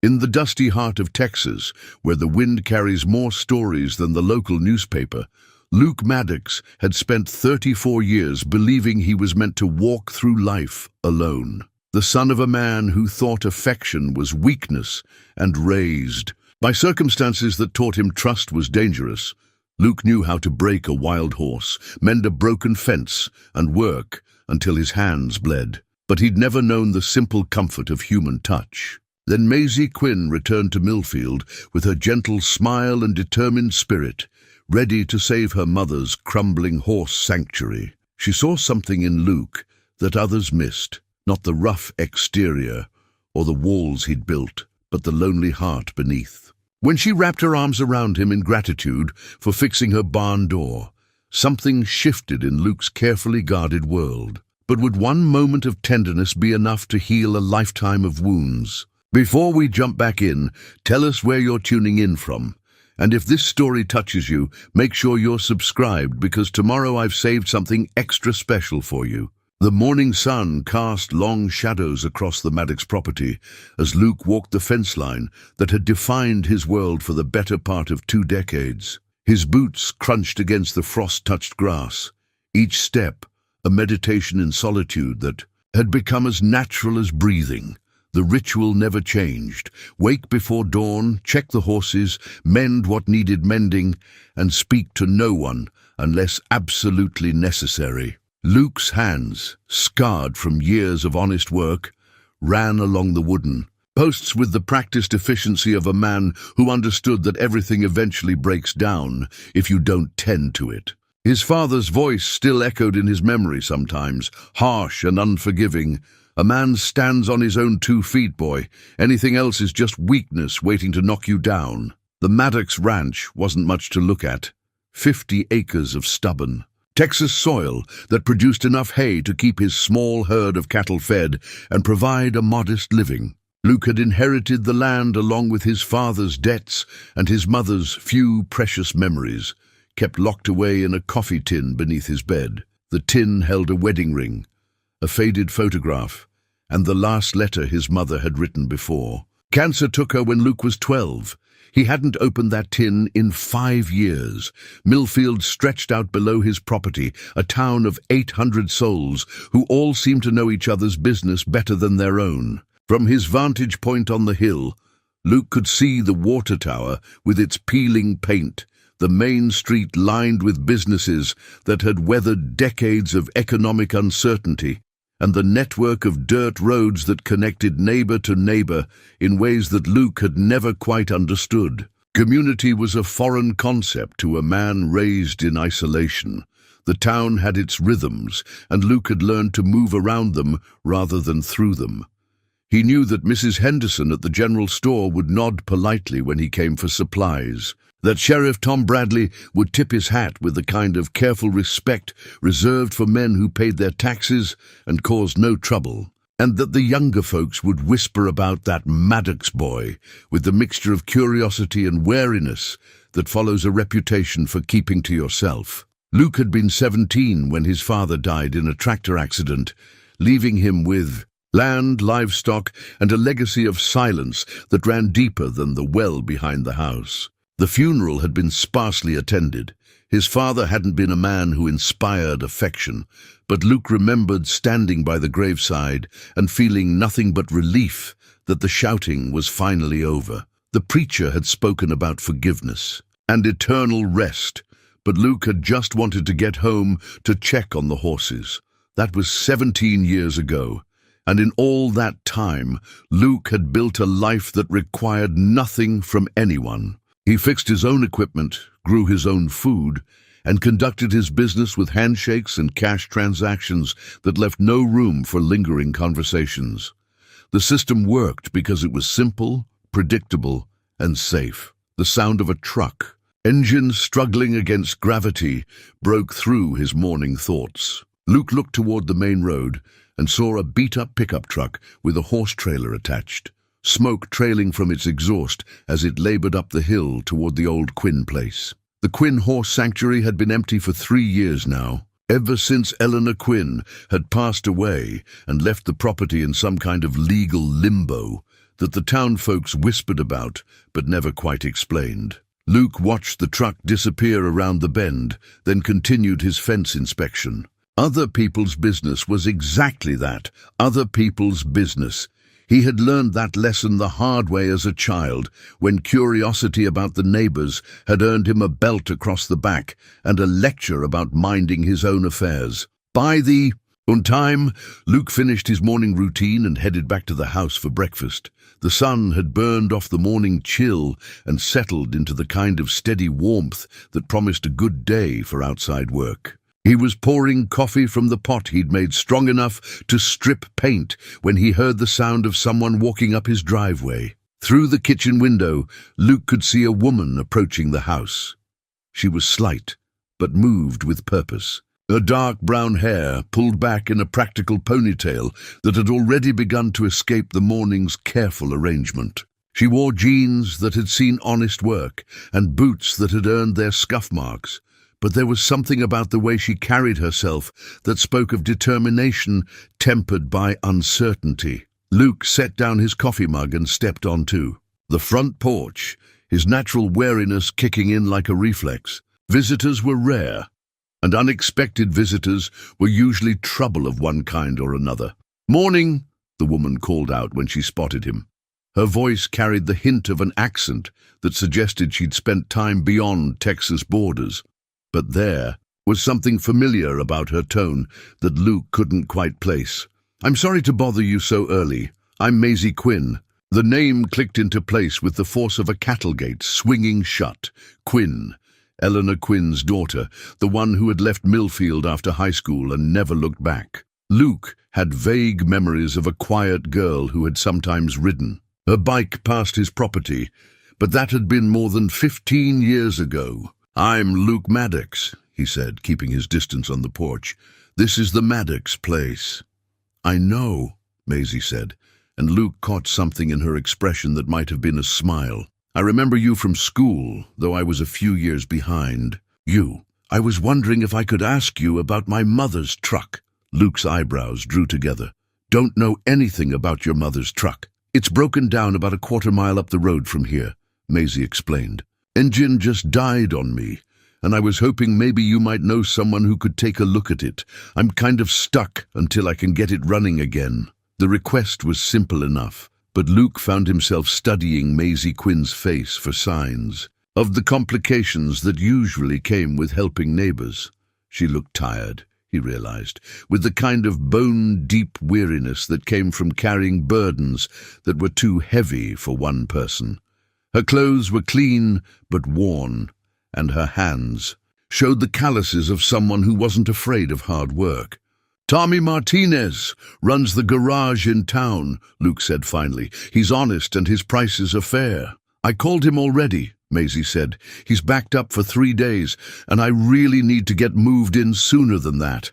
In the dusty heart of Texas, where the wind carries more stories than the local newspaper, Luke Maddox had spent 34 years believing he was meant to walk through life alone. The son of a man who thought affection was weakness and raised by circumstances that taught him trust was dangerous, Luke knew how to break a wild horse, mend a broken fence, and work until his hands bled. But he'd never known the simple comfort of human touch. Then Maisie Quinn returned to Millfield with her gentle smile and determined spirit, ready to save her mother's crumbling horse sanctuary. She saw something in Luke that others missed, not the rough exterior or the walls he'd built, but the lonely heart beneath. When she wrapped her arms around him in gratitude for fixing her barn door, something shifted in Luke's carefully guarded world. But would one moment of tenderness be enough to heal a lifetime of wounds? Before we jump back in, tell us where you're tuning in from. And if this story touches you, make sure you're subscribed, because tomorrow I've saved something extra special for you. The morning sun cast long shadows across the Maddox property as Luke walked the fence line that had defined his world for the better part of 2 decades. His boots crunched against the frost-touched grass, each step a meditation in solitude that had become as natural as breathing. The ritual never changed. Wake before dawn, check the horses, mend what needed mending, and speak to no one unless absolutely necessary. Luke's hands, scarred from years of honest work, ran along the wooden posts with the practiced efficiency of a man who understood that everything eventually breaks down if you don't tend to it. His father's voice still echoed in his memory sometimes, harsh and unforgiving. "A man stands on his own 2 feet, boy. Anything else is just weakness waiting to knock you down." The Maddox Ranch wasn't much to look at. 50 acres of stubborn Texas soil that produced enough hay to keep his small herd of cattle fed and provide a modest living. Luke had inherited the land along with his father's debts and his mother's few precious memories, kept locked away in a coffee tin beneath his bed. The tin held a wedding ring, a faded photograph, and the last letter his mother had written before. Cancer took her when Luke was 12. He hadn't opened that tin in 5 years. Millfield stretched out below his property, a town of 800 souls who all seemed to know each other's business better than their own. From his vantage point on the hill, Luke could see the water tower with its peeling paint, the main street lined with businesses that had weathered decades of economic uncertainty, and the network of dirt roads that connected neighbor to neighbor in ways that Luke had never quite understood. Community was a foreign concept to a man raised in isolation. The town had its rhythms, and Luke had learned to move around them rather than through them. He knew that Mrs. Henderson at the general store would nod politely when he came for supplies, that Sheriff Tom Bradley would tip his hat with the kind of careful respect reserved for men who paid their taxes and caused no trouble, and that the younger folks would whisper about that Maddox boy with the mixture of curiosity and wariness that follows a reputation for keeping to yourself. Luke had been 17 when his father died in a tractor accident, leaving him with land, livestock, and a legacy of silence that ran deeper than the well behind the house. The funeral had been sparsely attended. His father hadn't been a man who inspired affection, but Luke remembered standing by the graveside and feeling nothing but relief that the shouting was finally over. The preacher had spoken about forgiveness and eternal rest, but Luke had just wanted to get home to check on the horses. That was 17 years ago, and in all that time, Luke had built a life that required nothing from anyone. He fixed his own equipment, grew his own food, and conducted his business with handshakes and cash transactions that left no room for lingering conversations. The system worked because it was simple, predictable, and safe. The sound of a truck, engine struggling against gravity, broke through his morning thoughts. Luke looked toward the main road and saw a beat-up pickup truck with a horse trailer attached, smoke trailing from its exhaust as it labored up the hill toward the old Quinn place. The Quinn Horse Sanctuary had been empty for 3 years now, ever since Eleanor Quinn had passed away and left the property in some kind of legal limbo. that the town folks whispered about but never quite explained. Luke watched the truck disappear around the bend, then continued his fence inspection. Other people's business was exactly that, other people's business. He had learned that lesson the hard way as a child, when curiosity about the neighbors had earned him a belt across the back and a lecture about minding his own affairs. On time, Luke finished his morning routine and headed back to the house for breakfast. The sun had burned off the morning chill and settled into the kind of steady warmth that promised a good day for outside work. He was pouring coffee from the pot he'd made strong enough to strip paint when he heard the sound of someone walking up his driveway. Through the kitchen window, Luke could see a woman approaching the house. She was slight, but moved with purpose. Her dark brown hair pulled back in a practical ponytail that had already begun to escape the morning's careful arrangement. She wore jeans that had seen honest work and boots that had earned their scuff marks. But there was something about the way she carried herself that spoke of determination tempered by uncertainty. Luke set down his coffee mug and stepped onto the front porch, his natural wariness kicking in like a reflex. Visitors were rare, and unexpected visitors were usually trouble of one kind or another. "Morning," the woman called out when she spotted him. Her voice carried the hint of an accent that suggested she'd spent time beyond Texas borders. But there was something familiar about her tone that Luke couldn't quite place. "I'm sorry to bother you so early. I'm Maisie Quinn." The name clicked into place with the force of a cattle gate swinging shut. Quinn, Eleanor Quinn's daughter, the one who had left Millfield after high school and never looked back. Luke had vague memories of a quiet girl who had sometimes ridden her bike past his property, but that had been more than 15 years ago. "I'm Luke Maddox," he said, keeping his distance on the porch. "This is the Maddox place." "I know," Maisie said, and Luke caught something in her expression that might have been a smile. "I remember you from school, though I was a few years behind. I was wondering if I could ask you about my mother's truck." Luke's eyebrows drew together. "Don't know anything about your mother's truck. It's broken down about a quarter-mile up the road from here," Maisie explained. "Engine just died on me, and I was hoping maybe you might know someone who could take a look at it. I'm kind of stuck until I can get it running again." The request was simple enough, but Luke found himself studying Maisie Quinn's face for signs of the complications that usually came with helping neighbors. She looked tired, he realized, with the kind of bone-deep weariness that came from carrying burdens that were too heavy for one person. Her clothes were clean but worn, and her hands showed the calluses of someone who wasn't afraid of hard work. "Tommy Martinez runs the garage in town," Luke said finally. "He's honest and his prices are fair." "I called him already," Maisie said. "He's backed up for 3 days, and I really need to get moved in sooner than that.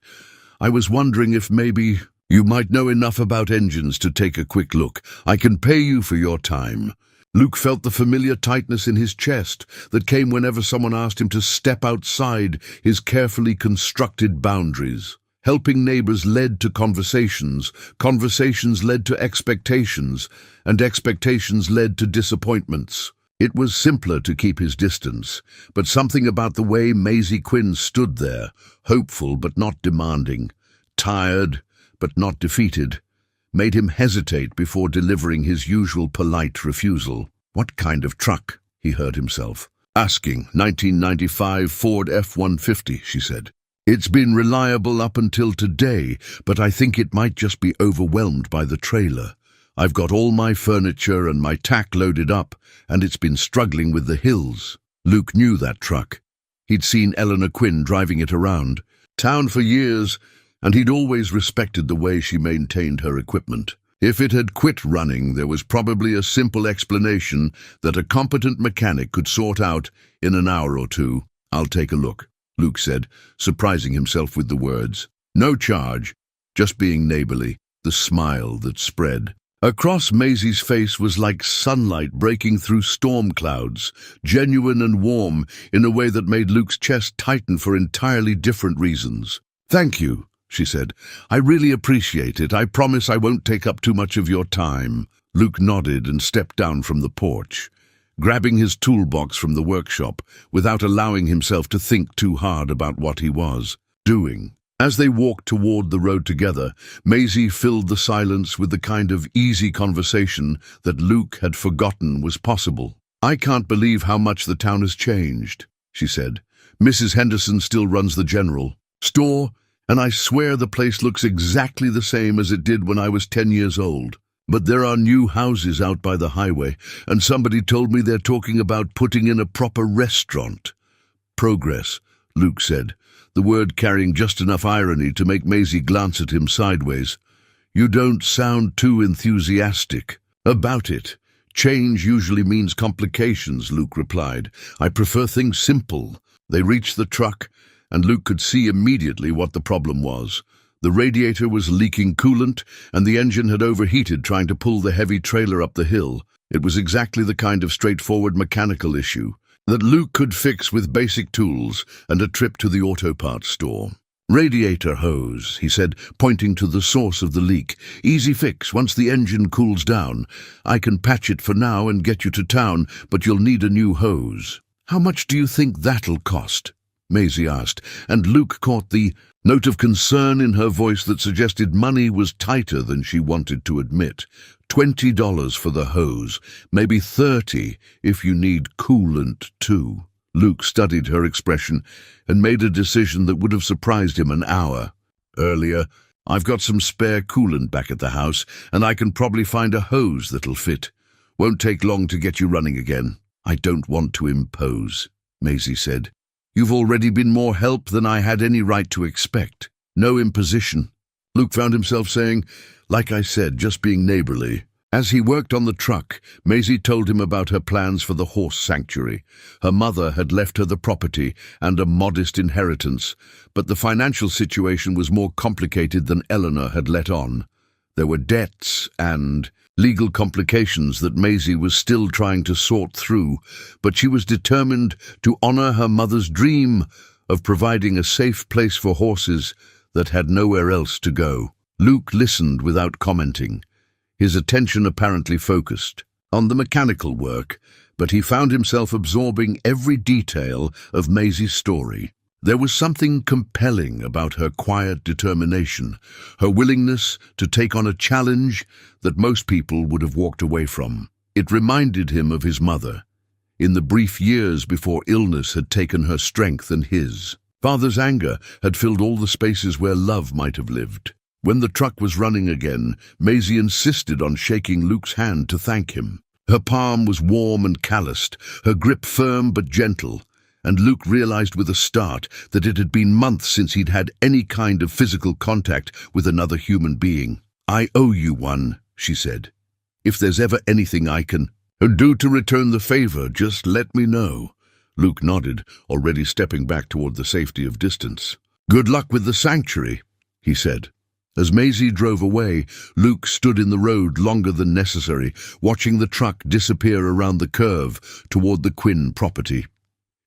I was wondering if maybe you might know enough about engines to take a quick look. I can pay you for your time." Luke felt the familiar tightness in his chest that came whenever someone asked him to step outside his carefully constructed boundaries. Helping neighbors led to conversations, conversations led to expectations, and expectations led to disappointments. It was simpler to keep his distance, but something about the way Maisie Quinn stood there, hopeful but not demanding, tired but not defeated, made him hesitate before delivering his usual polite refusal. "What kind of truck?" he heard himself asking. 1995 Ford F-150, she said. "It's been reliable up until today, but I think it might just be overwhelmed by the trailer. I've got all my furniture and my tack loaded up, and it's been struggling with the hills." Luke knew that truck. He'd seen Eleanor Quinn driving it around town for years, and he'd always respected the way she maintained her equipment. If it had quit running, there was probably a simple explanation that a competent mechanic could sort out in an hour or two. "I'll take a look," Luke said, surprising himself with the words. No charge, just being neighborly, the smile that spread. Across Maisie's face was like sunlight breaking through storm clouds, genuine and warm in a way that made Luke's chest tighten for entirely different reasons. "Thank you," she said. "I really appreciate it. I promise I won't take up too much of your time." Luke nodded and stepped down from the porch, grabbing his toolbox from the workshop without allowing himself to think too hard about what he was doing. As they walked toward the road together, Maisie filled the silence with the kind of easy conversation that Luke had forgotten was possible. "I can't believe how much the town has changed," she said. "Mrs. Henderson still runs the general store, and I swear the place looks exactly the same as it did when I was 10 years old. But there are new houses out by the highway, and somebody told me they're talking about putting in a proper restaurant." "Progress," Luke said, the word carrying just enough irony to make Maisie glance at him sideways. "You don't sound too enthusiastic about it." "Change usually means complications," Luke replied. "I prefer things simple." They reached the truck, and Luke could see immediately what the problem was. The radiator was leaking coolant, and the engine had overheated trying to pull the heavy trailer up the hill. It was exactly the kind of straightforward mechanical issue that Luke could fix with basic tools and a trip to the auto parts store. "Radiator hose," he said, pointing to the source of the leak. "Easy fix once the engine cools down. I can patch it for now and get you to town, but you'll need a new hose." "How much do you think that'll cost?" Maisie asked, and Luke caught the note of concern in her voice that suggested money was tighter than she wanted to admit. $20 for the hose, maybe 30 if you need coolant too. Luke studied her expression and made a decision that would have surprised him an hour earlier. "I've got some spare coolant back at the house, and I can probably find a hose that'll fit. Won't take long to get you running again." "I don't want to impose," Maisie said. "You've already been more help than I had any right to expect." "No imposition," Luke found himself saying. "Like I said, just being neighborly." As he worked on the truck, Maisie told him about her plans for the horse sanctuary. Her mother had left her the property and a modest inheritance, but the financial situation was more complicated than Eleanor had let on. There were debts and legal complications that Maisie was still trying to sort through, but she was determined to honor her mother's dream of providing a safe place for horses that had nowhere else to go. Luke listened without commenting, his attention apparently focused on the mechanical work, but he found himself absorbing every detail of Maisie's story. There was something compelling about her quiet determination, her willingness to take on a challenge that most people would have walked away from. It reminded him of his mother, in the brief years before illness had taken her strength and his. Father's anger had filled all the spaces where love might have lived. When the truck was running again, Maisie insisted on shaking Luke's hand to thank him. Her palm was warm and calloused, her grip firm but gentle, and Luke realized with a start that it had been months since he'd had any kind of physical contact with another human being. "I owe you one," she said. "If there's ever anything I can do to return the favor, just let me know." Luke nodded, already stepping back toward the safety of distance. "Good luck with the sanctuary," he said. As Maisie drove away, Luke stood in the road longer than necessary, watching the truck disappear around the curve toward the Quinn property.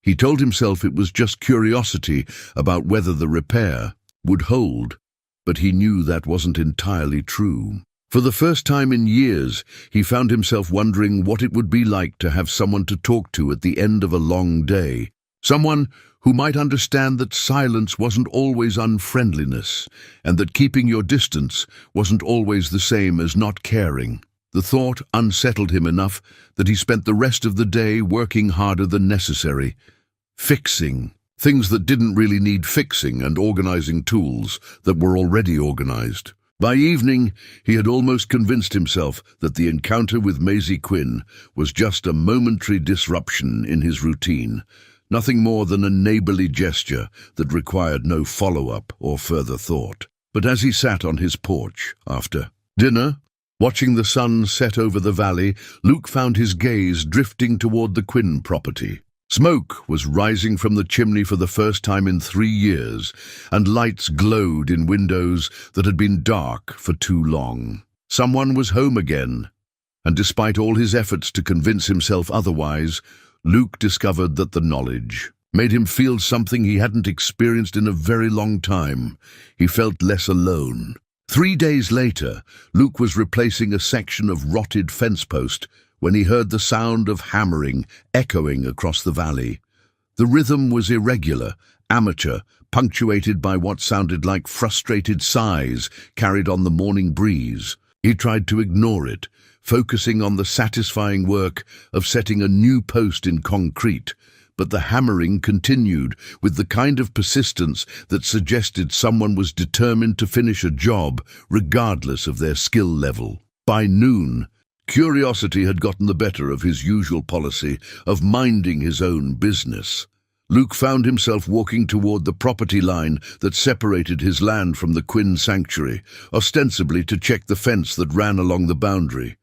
He told himself it was just curiosity about whether the repair would hold, but he knew that wasn't entirely true. For the first time in years, he found himself wondering what it would be like to have someone to talk to at the end of a long day. Someone who might understand that silence wasn't always unfriendliness, and that keeping your distance wasn't always the same as not caring. The thought unsettled him enough that he spent the rest of the day working harder than necessary, fixing things that didn't really need fixing and organizing tools that were already organized. By evening, he had almost convinced himself that the encounter with Maisie Quinn was just a momentary disruption in his routine, nothing more than a neighborly gesture that required no follow-up or further thought. But as he sat on his porch after dinner, watching the sun set over the valley, Luke found his gaze drifting toward the Quinn property. Smoke was rising from the chimney for the first time in 3 years, and lights glowed in windows that had been dark for too long. Someone was home again, and despite all his efforts to convince himself otherwise, Luke discovered that the knowledge made him feel something he hadn't experienced in a very long time. He felt less alone. 3 days later, Luke was replacing a section of rotted fence post when he heard the sound of hammering echoing across the valley. The rhythm was irregular, amateur, punctuated by what sounded like frustrated sighs carried on the morning breeze. He tried to ignore it, focusing on the satisfying work of setting a new post in concrete, but the hammering continued with the kind of persistence that suggested someone was determined to finish a job regardless of their skill level. By noon, curiosity had gotten the better of his usual policy of minding his own business. Luke found himself walking toward the property line that separated his land from the Quinn sanctuary, ostensibly to check the fence that ran along the boundary.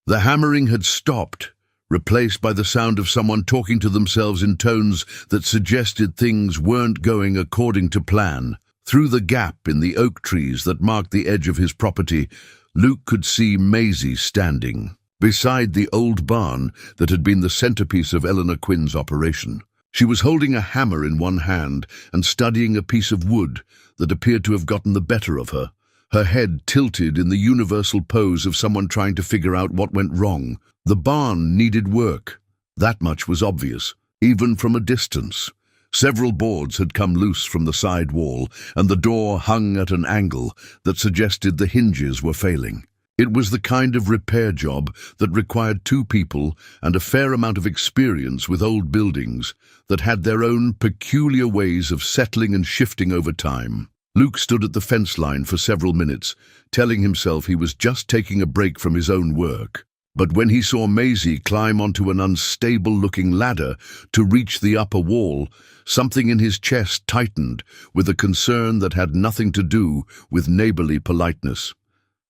The hammering had stopped, replaced by the sound of someone talking to themselves in tones that suggested things weren't going according to plan. Through the gap in the oak trees that marked the edge of his property, Luke could see Maisie standing, beside the old barn that had been the centerpiece of Eleanor Quinn's operation. She was holding a hammer in one hand and studying a piece of wood that appeared to have gotten the better of her, her head tilted in the universal pose of someone trying to figure out what went wrong. The barn needed work. That much was obvious, even from a distance. Several boards had come loose from the side wall, and the door hung at an angle that suggested the hinges were failing. It was the kind of repair job that required two people and a fair amount of experience with old buildings that had their own peculiar ways of settling and shifting over time. Luke stood at the fence line for several minutes, telling himself he was just taking a break from his own work. But when he saw Maisie climb onto an unstable-looking ladder to reach the upper wall, something in his chest tightened with a concern that had nothing to do with neighborly politeness.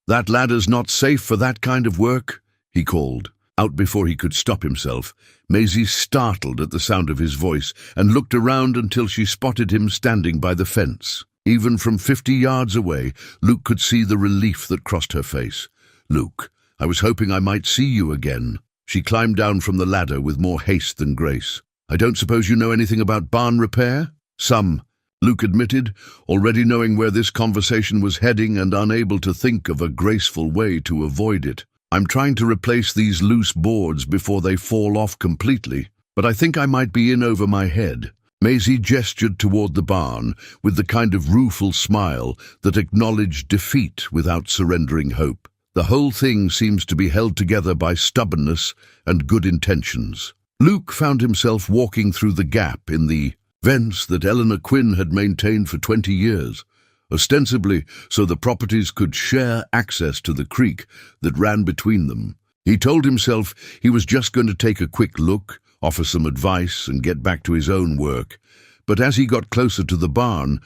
"That ladder's not safe for that kind of work," he called. Out before he could stop himself, Maisie startled at the sound of his voice and looked around until she spotted him standing by the fence. Even from 50 yards away, Luke could see the relief that crossed her face. "Luke, I was hoping I might see you again." She climbed down from the ladder with more haste than grace. "I don't suppose you know anything about barn repair?" "Some," Luke admitted, already knowing where this conversation was heading and unable to think of a graceful way to avoid it. "I'm trying to replace these loose boards before they fall off completely, but I think I might be in over my head." Maisie gestured toward the barn with the kind of rueful smile that acknowledged defeat without surrendering hope. "The whole thing seems to be held together by stubbornness and good intentions." Luke found himself walking through the gap in the fence that Eleanor Quinn had maintained for 20 years, ostensibly so the properties could share access to the creek that ran between them. He told himself he was just going to take a quick look, offer some advice, and get back to his own work. But as he got closer to the barn,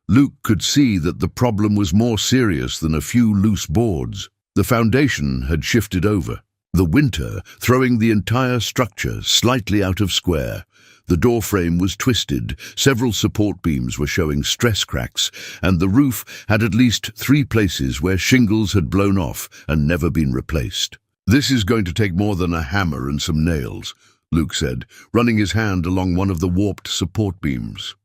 Luke could see that the problem was more serious than a few loose boards. The foundation had shifted over, the winter throwing the entire structure slightly out of square. The doorframe was twisted, several support beams were showing stress cracks, and the roof had at least 3 places where shingles had blown off and never been replaced. "This is going to take more than a hammer and some nails," Luke said, running his hand along one of the warped support beams.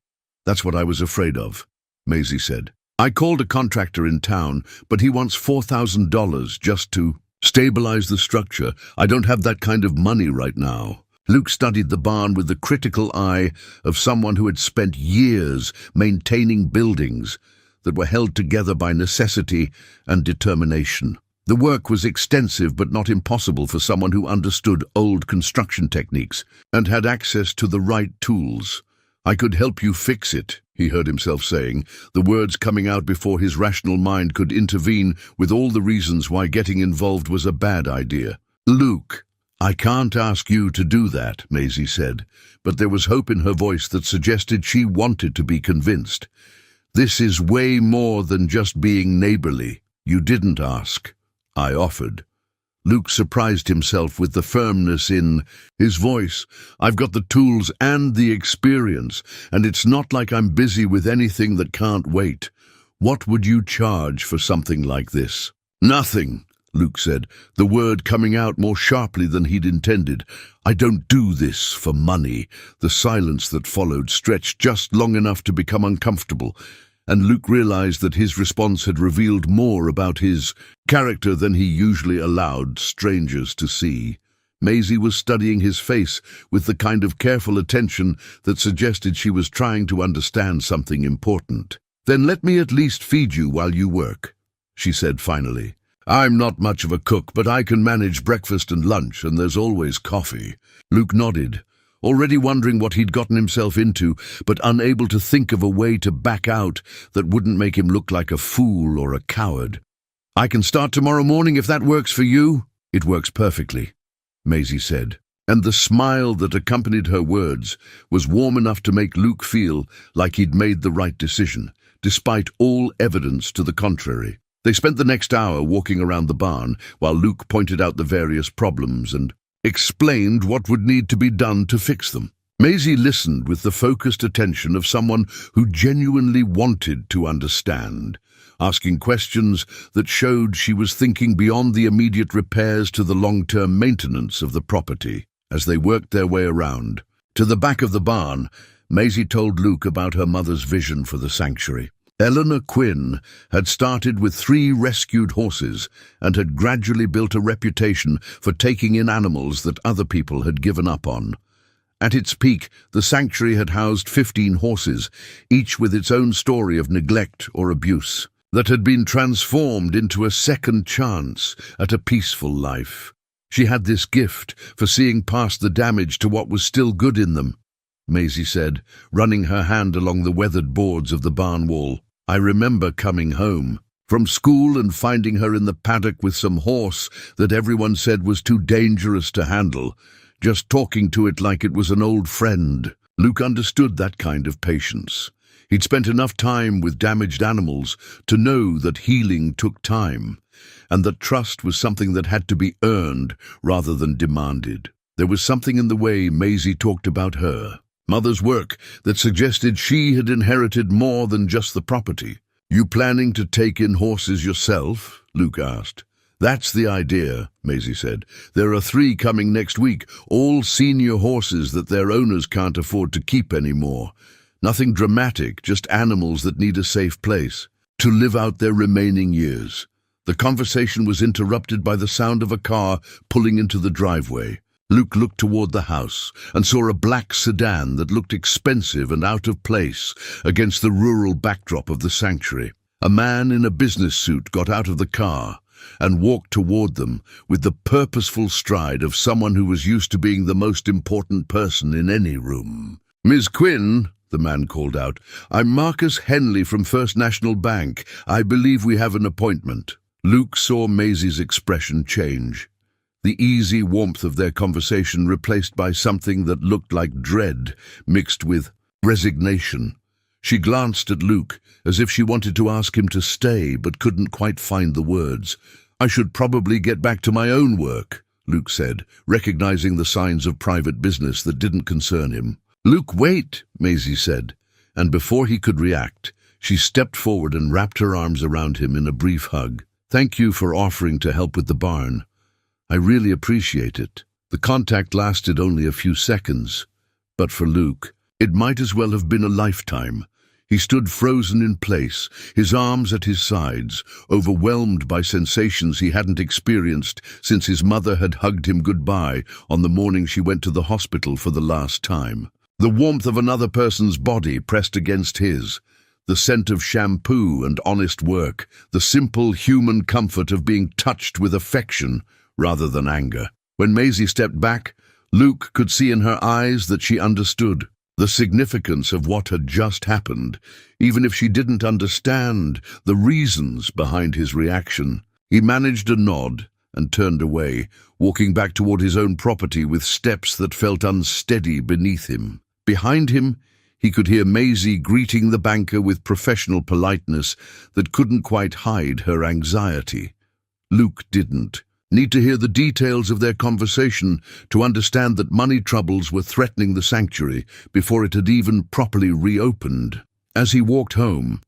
"That's what I was afraid of," Maisie said. "I called a contractor in town, but he wants $4,000 just to stabilize the structure. I don't have that kind of money right now." Luke studied the barn with the critical eye of someone who had spent years maintaining buildings that were held together by necessity and determination. The work was extensive but not impossible for someone who understood old construction techniques and had access to the right tools. "I could help you fix it," he heard himself saying, the words coming out before his rational mind could intervene with all the reasons why getting involved was a bad idea. "Luke, I can't ask you to do that," Maisie said, but there was hope in her voice that suggested she wanted to be convinced. "This is way more than just being neighborly. You didn't ask. I offered." Luke surprised himself with the firmness in his voice. "I've got the tools and the experience, and it's not like I'm busy with anything that can't wait. What would you charge for something like this?" "Nothing," Luke said, the word coming out more sharply than he'd intended. "I don't do this for money." The silence that followed stretched just long enough to become uncomfortable, and Luke realized that his response had revealed more about his character than he usually allowed strangers to see. Maisie was studying his face with the kind of careful attention that suggested she was trying to understand something important. "Then let me at least feed you while you work," she said finally. "I'm not much of a cook, but I can manage breakfast and lunch, and there's always coffee." Luke nodded, already wondering what he'd gotten himself into, but unable to think of a way to back out that wouldn't make him look like a fool or a coward. "I can start tomorrow morning if that works for you." "It works perfectly," Maisie said, and the smile that accompanied her words was warm enough to make Luke feel like he'd made the right decision, despite all evidence to the contrary. They spent the next hour walking around the barn while Luke pointed out the various problems and explained what would need to be done to fix them. Maisie listened with the focused attention of someone who genuinely wanted to understand, asking questions that showed she was thinking beyond the immediate repairs to the long-term maintenance of the property. As they worked their way around to the back of the barn, Maisie told Luke about her mother's vision for the sanctuary. Eleanor Quinn had started with 3 rescued horses and had gradually built a reputation for taking in animals that other people had given up on. At its peak, the sanctuary had housed 15 horses, each with its own story of neglect or abuse, that had been transformed into a second chance at a peaceful life. She had this gift for seeing past the damage to what was still good in them, Maisie said, running her hand along the weathered boards of the barn wall. "I remember coming home from school and finding her in the paddock with some horse that everyone said was too dangerous to handle, just talking to it like it was an old friend." Luke understood that kind of patience. He'd spent enough time with damaged animals to know that healing took time, and that trust was something that had to be earned rather than demanded. There was something in the way Maisie talked about her mother's work that suggested she had inherited more than just the property. "You planning to take in horses yourself?" Luke asked. "That's the idea," Maisie said. "There are 3 coming next week, all senior horses that their owners can't afford to keep anymore. Nothing dramatic, just animals that need a safe place to live out their remaining years." The conversation was interrupted by the sound of a car pulling into the driveway. Luke looked toward the house and saw a black sedan that looked expensive and out of place against the rural backdrop of the sanctuary. A man in a business suit got out of the car and walked toward them with the purposeful stride of someone who was used to being the most important person in any room. "Ms. Quinn," the man called out, "I'm Marcus Henley from First National Bank. I believe we have an appointment." Luke saw Maisie's expression change. The easy warmth of their conversation replaced by something that looked like dread mixed with resignation. She glanced at Luke as if she wanted to ask him to stay but couldn't quite find the words. "I should probably get back to my own work," Luke said, recognizing the signs of private business that didn't concern him. "Luke, wait," Maisie said, and before he could react, she stepped forward and wrapped her arms around him in a brief hug. "Thank you for offering to help with the barn. I really appreciate it." The contact lasted only a few seconds, but for Luke, it might as well have been a lifetime. He stood frozen in place, his arms at his sides, overwhelmed by sensations he hadn't experienced since his mother had hugged him goodbye on the morning she went to the hospital for the last time. The warmth of another person's body pressed against his, the scent of shampoo and honest work, the simple human comfort of being touched with affection rather than anger. When Maisie stepped back, Luke could see in her eyes that she understood the significance of what had just happened, even if she didn't understand the reasons behind his reaction. He managed a nod and turned away, walking back toward his own property with steps that felt unsteady beneath him. Behind him, he could hear Maisie greeting the banker with professional politeness that couldn't quite hide her anxiety. Luke didn't need to hear the details of their conversation to understand that money troubles were threatening the sanctuary before it had even properly reopened. As he walked home,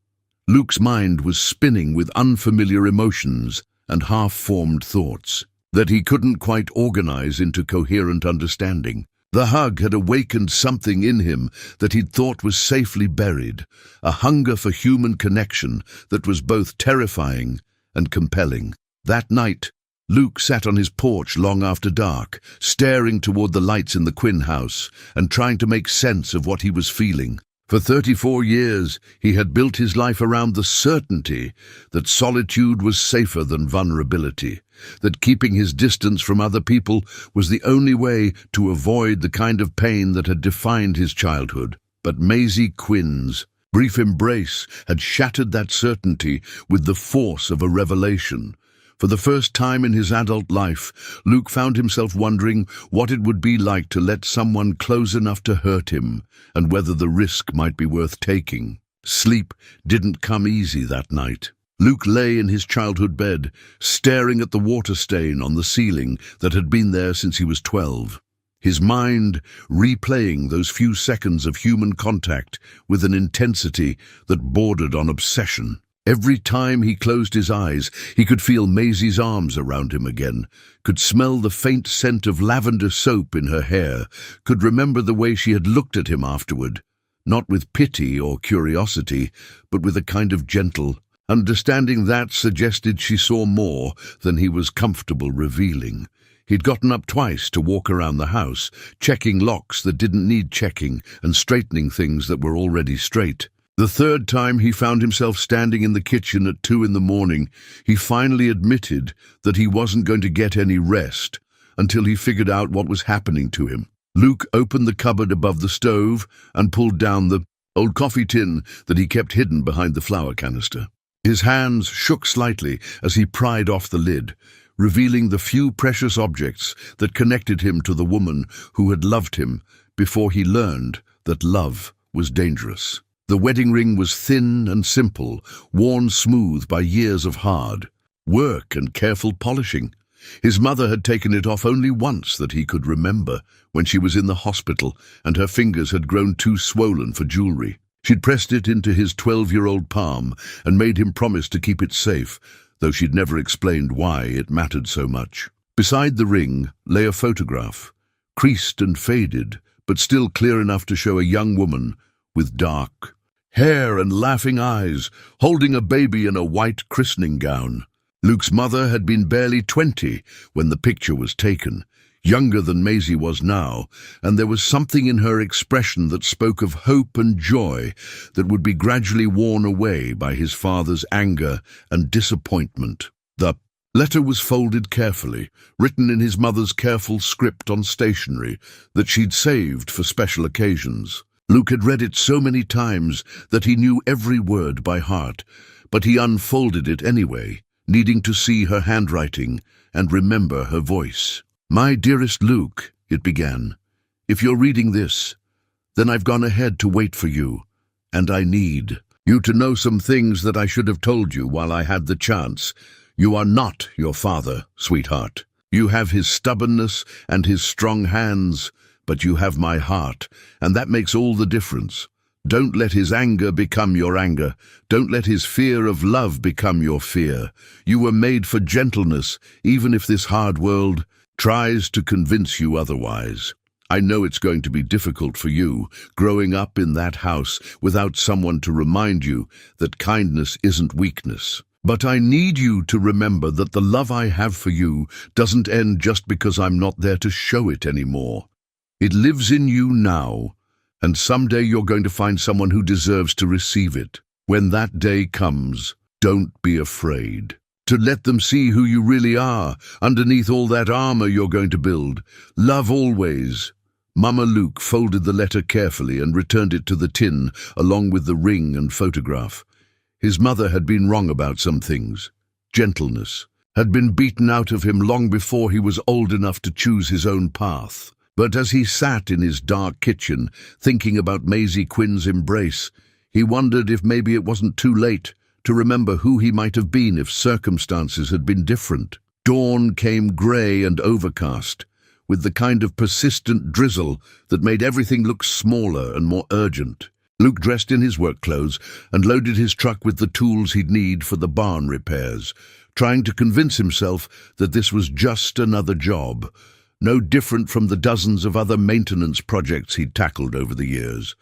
Luke's mind was spinning with unfamiliar emotions and half-formed thoughts that he couldn't quite organize into coherent understanding. The hug had awakened something in him that he'd thought was safely buried, a hunger for human connection that was both terrifying and compelling. That night, Luke sat on his porch long after dark, staring toward the lights in the Quinn house and trying to make sense of what he was feeling. For 34 years, he had built his life around the certainty that solitude was safer than vulnerability, that keeping his distance from other people was the only way to avoid the kind of pain that had defined his childhood. But Maisie Quinn's brief embrace had shattered that certainty with the force of a revelation. For the first time in his adult life, Luke found himself wondering what it would be like to let someone close enough to hurt him, and whether the risk might be worth taking. Sleep didn't come easy that night. Luke lay in his childhood bed, staring at the water stain on the ceiling that had been there since he was 12. His mind replaying those few seconds of human contact with an intensity that bordered on obsession. Every time he closed his eyes, he could feel Maisie's arms around him again, could smell the faint scent of lavender soap in her hair, could remember the way she had looked at him afterward, not with pity or curiosity, but with a kind of gentle understanding that suggested she saw more than he was comfortable revealing. He'd gotten up twice to walk around the house, checking locks that didn't need checking and straightening things that were already straight. The third time he found himself standing in the kitchen at 2 a.m, he finally admitted that he wasn't going to get any rest until he figured out what was happening to him. Luke opened the cupboard above the stove and pulled down the old coffee tin that he kept hidden behind the flour canister. His hands shook slightly as he pried off the lid, revealing the few precious objects that connected him to the woman who had loved him before he learned that love was dangerous. The wedding ring was thin and simple, worn smooth by years of hard work and careful polishing. His mother had taken it off only once that he could remember, when she was in the hospital and her fingers had grown too swollen for jewelry. She'd pressed it into his 12-year-old palm and made him promise to keep it safe, though she'd never explained why it mattered so much. Beside the ring lay a photograph, creased and faded, but still clear enough to show a young woman with dark hair and laughing eyes, holding a baby in a white christening gown. Luke's mother had been barely 20 when the picture was taken, younger than Maisie was now, and there was something in her expression that spoke of hope and joy that would be gradually worn away by his father's anger and disappointment. The letter was folded carefully, written in his mother's careful script on stationery that she'd saved for special occasions. Luke had read it so many times that he knew every word by heart, but he unfolded it anyway, needing to see her handwriting and remember her voice. "My dearest Luke," it began, "if you're reading this, then I've gone ahead to wait for you, and I need you to know some things that I should have told you while I had the chance. You are not your father, sweetheart. You have his stubbornness and his strong hands, but you have my heart, and that makes all the difference. Don't let his anger become your anger. Don't let his fear of love become your fear. You were made for gentleness, even if this hard world tries to convince you otherwise. I know it's going to be difficult for you, growing up in that house without someone to remind you that kindness isn't weakness. But I need you to remember that the love I have for you doesn't end just because I'm not there to show it anymore. It lives in you now, and someday you're going to find someone who deserves to receive it. When that day comes, don't be afraid to let them see who you really are underneath all that armor you're going to build. Love always." Mama Luke folded the letter carefully and returned it to the tin along with the ring and photograph. His mother had been wrong about some things. Gentleness had been beaten out of him long before he was old enough to choose his own path. But as he sat in his dark kitchen, thinking about Maisie Quinn's embrace, he wondered if maybe it wasn't too late to remember who he might have been if circumstances had been different. Dawn came grey and overcast, with the kind of persistent drizzle that made everything look smaller and more urgent. Luke dressed in his work clothes and loaded his truck with the tools he'd need for the barn repairs, trying to convince himself that this was just another job, no different from the dozens of other maintenance projects he'd tackled over the years.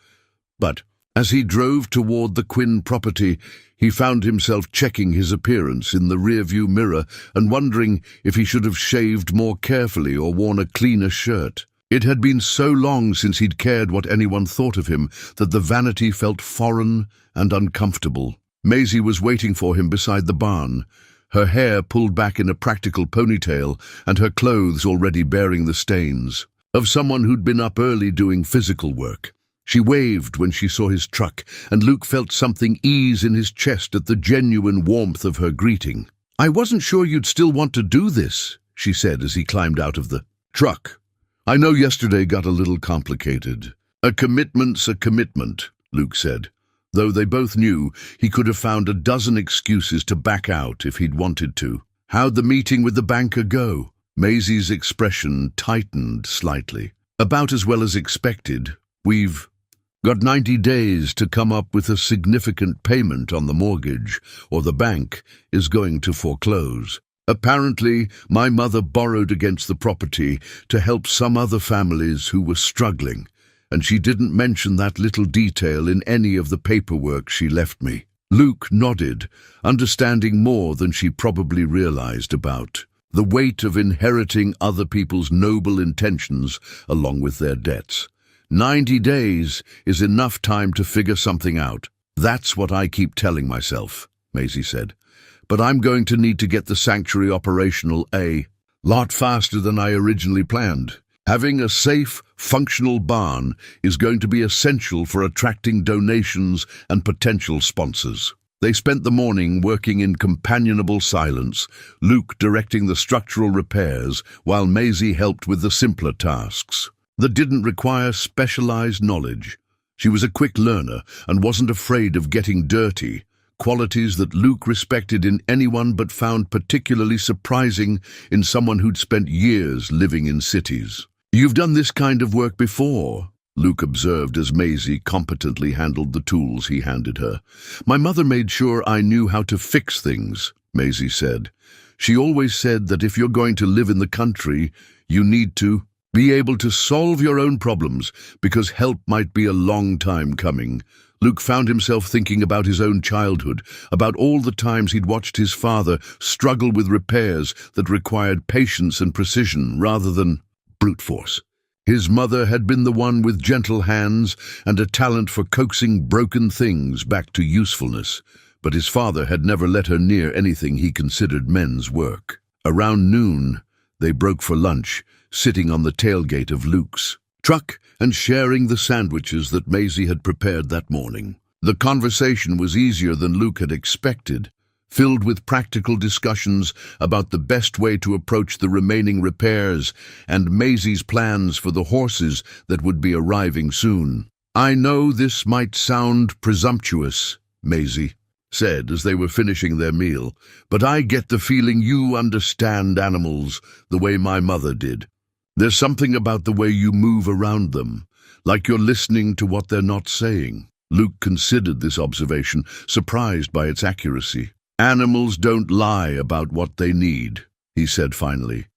But as he drove toward the Quinn property, he found himself checking his appearance in the rearview mirror and wondering if he should have shaved more carefully or worn a cleaner shirt. It had been so long since he'd cared what anyone thought of him that the vanity felt foreign and uncomfortable. Maisie was waiting for him beside the barn, her hair pulled back in a practical ponytail and her clothes already bearing the stains of someone who'd been up early doing physical work. She waved when she saw his truck, and Luke felt something ease in his chest at the genuine warmth of her greeting. "I wasn't sure you'd still want to do this," she said as he climbed out of the truck. "I know yesterday got a little complicated. A commitment's a commitment," Luke said, though they both knew he could have found a dozen excuses to back out if he'd wanted to. "How'd the meeting with the banker go?" Maisie's expression tightened slightly. "About as well as expected. We've got 90 days to come up with a significant payment on the mortgage, or the bank is going to foreclose. Apparently, my mother borrowed against the property to help some other families who were struggling, and she didn't mention that little detail in any of the paperwork she left me." Luke nodded, understanding more than she probably realized about the weight of inheriting other people's noble intentions along with their debts. 90 days is enough time to figure something out. "That's what I keep telling myself," Maisie said. "But I'm going to need to get the sanctuary operational a lot faster than I originally planned. Having a safe, functional barn is going to be essential for attracting donations and potential sponsors." They spent the morning working in companionable silence, Luke directing the structural repairs while Maisie helped with the simpler tasks that didn't require specialized knowledge. She was a quick learner and wasn't afraid of getting dirty, qualities that Luke respected in anyone but found particularly surprising in someone who'd spent years living in cities. "You've done this kind of work before," Luke observed as Maisie competently handled the tools he handed her. "My mother made sure I knew how to fix things," Maisie said. "She always said that if you're going to live in the country, you need to be able to solve your own problems, because help might be a long time coming." Luke found himself thinking about his own childhood, about all the times he'd watched his father struggle with repairs that required patience and precision rather than brute force. His mother had been the one with gentle hands and a talent for coaxing broken things back to usefulness, but his father had never let her near anything he considered men's work. Around noon, they broke for lunch, sitting on the tailgate of Luke's truck and sharing the sandwiches that Maisie had prepared that morning. The conversation was easier than Luke had expected, filled with practical discussions about the best way to approach the remaining repairs and Maisie's plans for the horses that would be arriving soon. "I know this might sound presumptuous," Maisie said as they were finishing their meal, "but I get the feeling you understand animals the way my mother did. There's something about the way you move around them, like you're listening to what they're not saying." Luke considered this observation, surprised by its accuracy. "Animals don't lie about what they need," he said finally.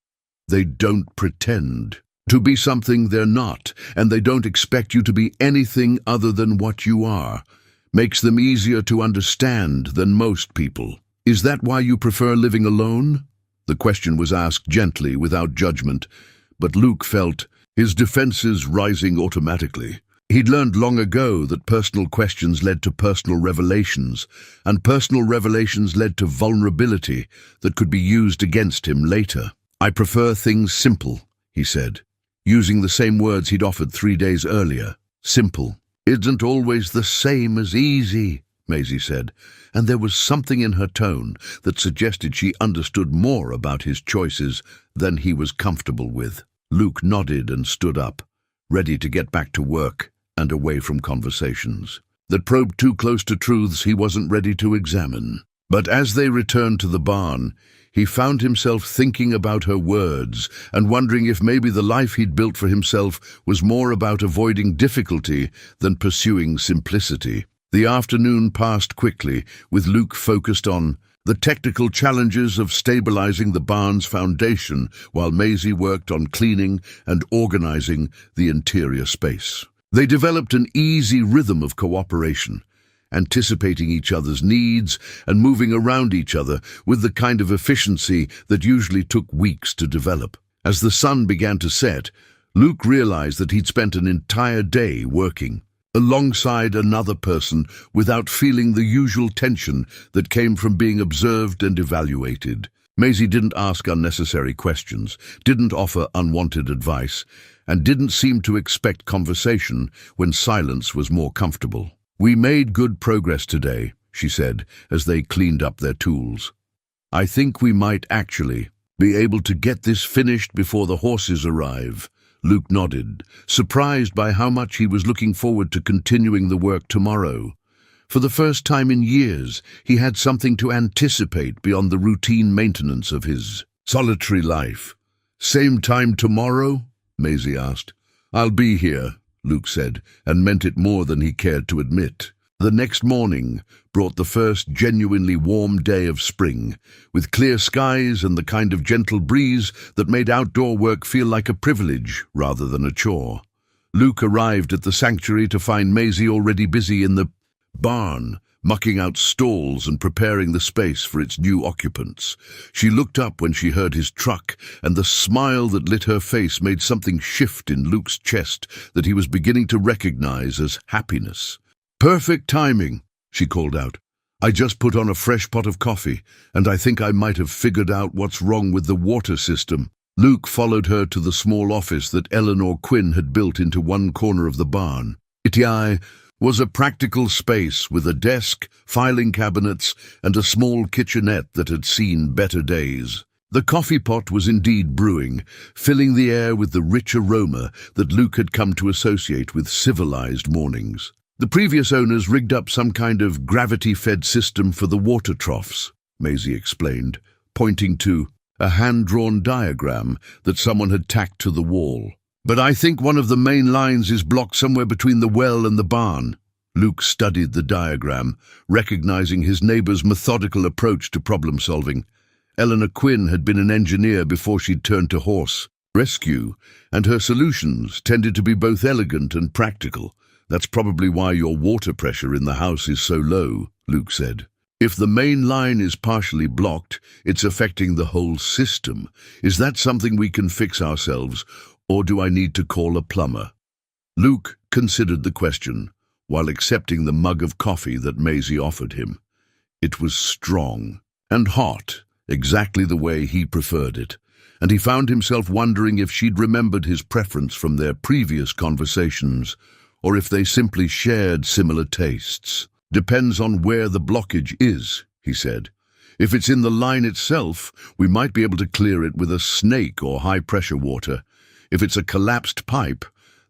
"They don't pretend to be something they're not, and they don't expect you to be anything other than what you are. Makes them easier to understand than most people." "Is that why you prefer living alone?" The question was asked gently, without judgment, but Luke felt his defenses rising automatically. He'd learned long ago that personal questions led to personal revelations, and personal revelations led to vulnerability that could be used against him later. "I prefer things simple," he said, using the same words he'd offered 3 days earlier. "Simple isn't always the same as easy," Maisie said, and there was something in her tone that suggested she understood more about his choices than he was comfortable with. Luke nodded and stood up, ready to get back to work and away from conversations that probed too close to truths he wasn't ready to examine. But as they returned to the barn, he found himself thinking about her words and wondering if maybe the life he'd built for himself was more about avoiding difficulty than pursuing simplicity. The afternoon passed quickly, with Luke focused on the technical challenges of stabilizing the barn's foundation while Maisie worked on cleaning and organizing the interior space. They developed an easy rhythm of cooperation, anticipating each other's needs and moving around each other with the kind of efficiency that usually took weeks to develop. As the sun began to set, Luke realized that he'd spent an entire day working alongside another person without feeling the usual tension that came from being observed and evaluated. Maisie didn't ask unnecessary questions, didn't offer unwanted advice, and didn't seem to expect conversation when silence was more comfortable. "We made good progress today," she said, as they cleaned up their tools. "I think we might actually be able to get this finished before the horses arrive." Luke nodded, surprised by how much he was looking forward to continuing the work tomorrow. For the first time in years, he had something to anticipate beyond the routine maintenance of his solitary life. "Same time tomorrow?" Maisie asked. "I'll be here," Luke said, and meant it more than he cared to admit. The next morning brought the first genuinely warm day of spring, with clear skies and the kind of gentle breeze that made outdoor work feel like a privilege rather than a chore. Luke arrived at the sanctuary to find Maisie already busy in the barn, mucking out stalls and preparing the space for its new occupants. She looked up when she heard his truck, and the smile that lit her face made something shift in Luke's chest that he was beginning to recognize as happiness. "Perfect timing," she called out. "I just put on a fresh pot of coffee, and I think I might have figured out what's wrong with the water system." Luke followed her to the small office that Eleanor Quinn had built into one corner of the barn. It was a practical space with a desk, filing cabinets, and a small kitchenette that had seen better days. The coffee pot was indeed brewing, filling the air with the rich aroma that Luke had come to associate with civilized mornings. The previous owners rigged up some kind of gravity-fed system for the water troughs, Maisie explained, pointing to a hand-drawn diagram that someone had tacked to the wall. "But I think one of the main lines is blocked somewhere between the well and the barn." Luke studied the diagram, recognizing his neighbor's methodical approach to problem-solving. Eleanor Quinn had been an engineer before she'd turned to horse rescue, and her solutions tended to be both elegant and practical. "That's probably why your water pressure in the house is so low," Luke said. "If the main line is partially blocked, it's affecting the whole system. Is that something we can fix ourselves, or do I need to call a plumber?" Luke considered the question, while accepting the mug of coffee that Maisie offered him. It was strong and hot, exactly the way he preferred it, and he found himself wondering if she'd remembered his preference from their previous conversations, or if they simply shared similar tastes. "Depends on where the blockage is," he said. "If it's in the line itself, we might be able to clear it with a snake or high-pressure water. If it's a collapsed pipe,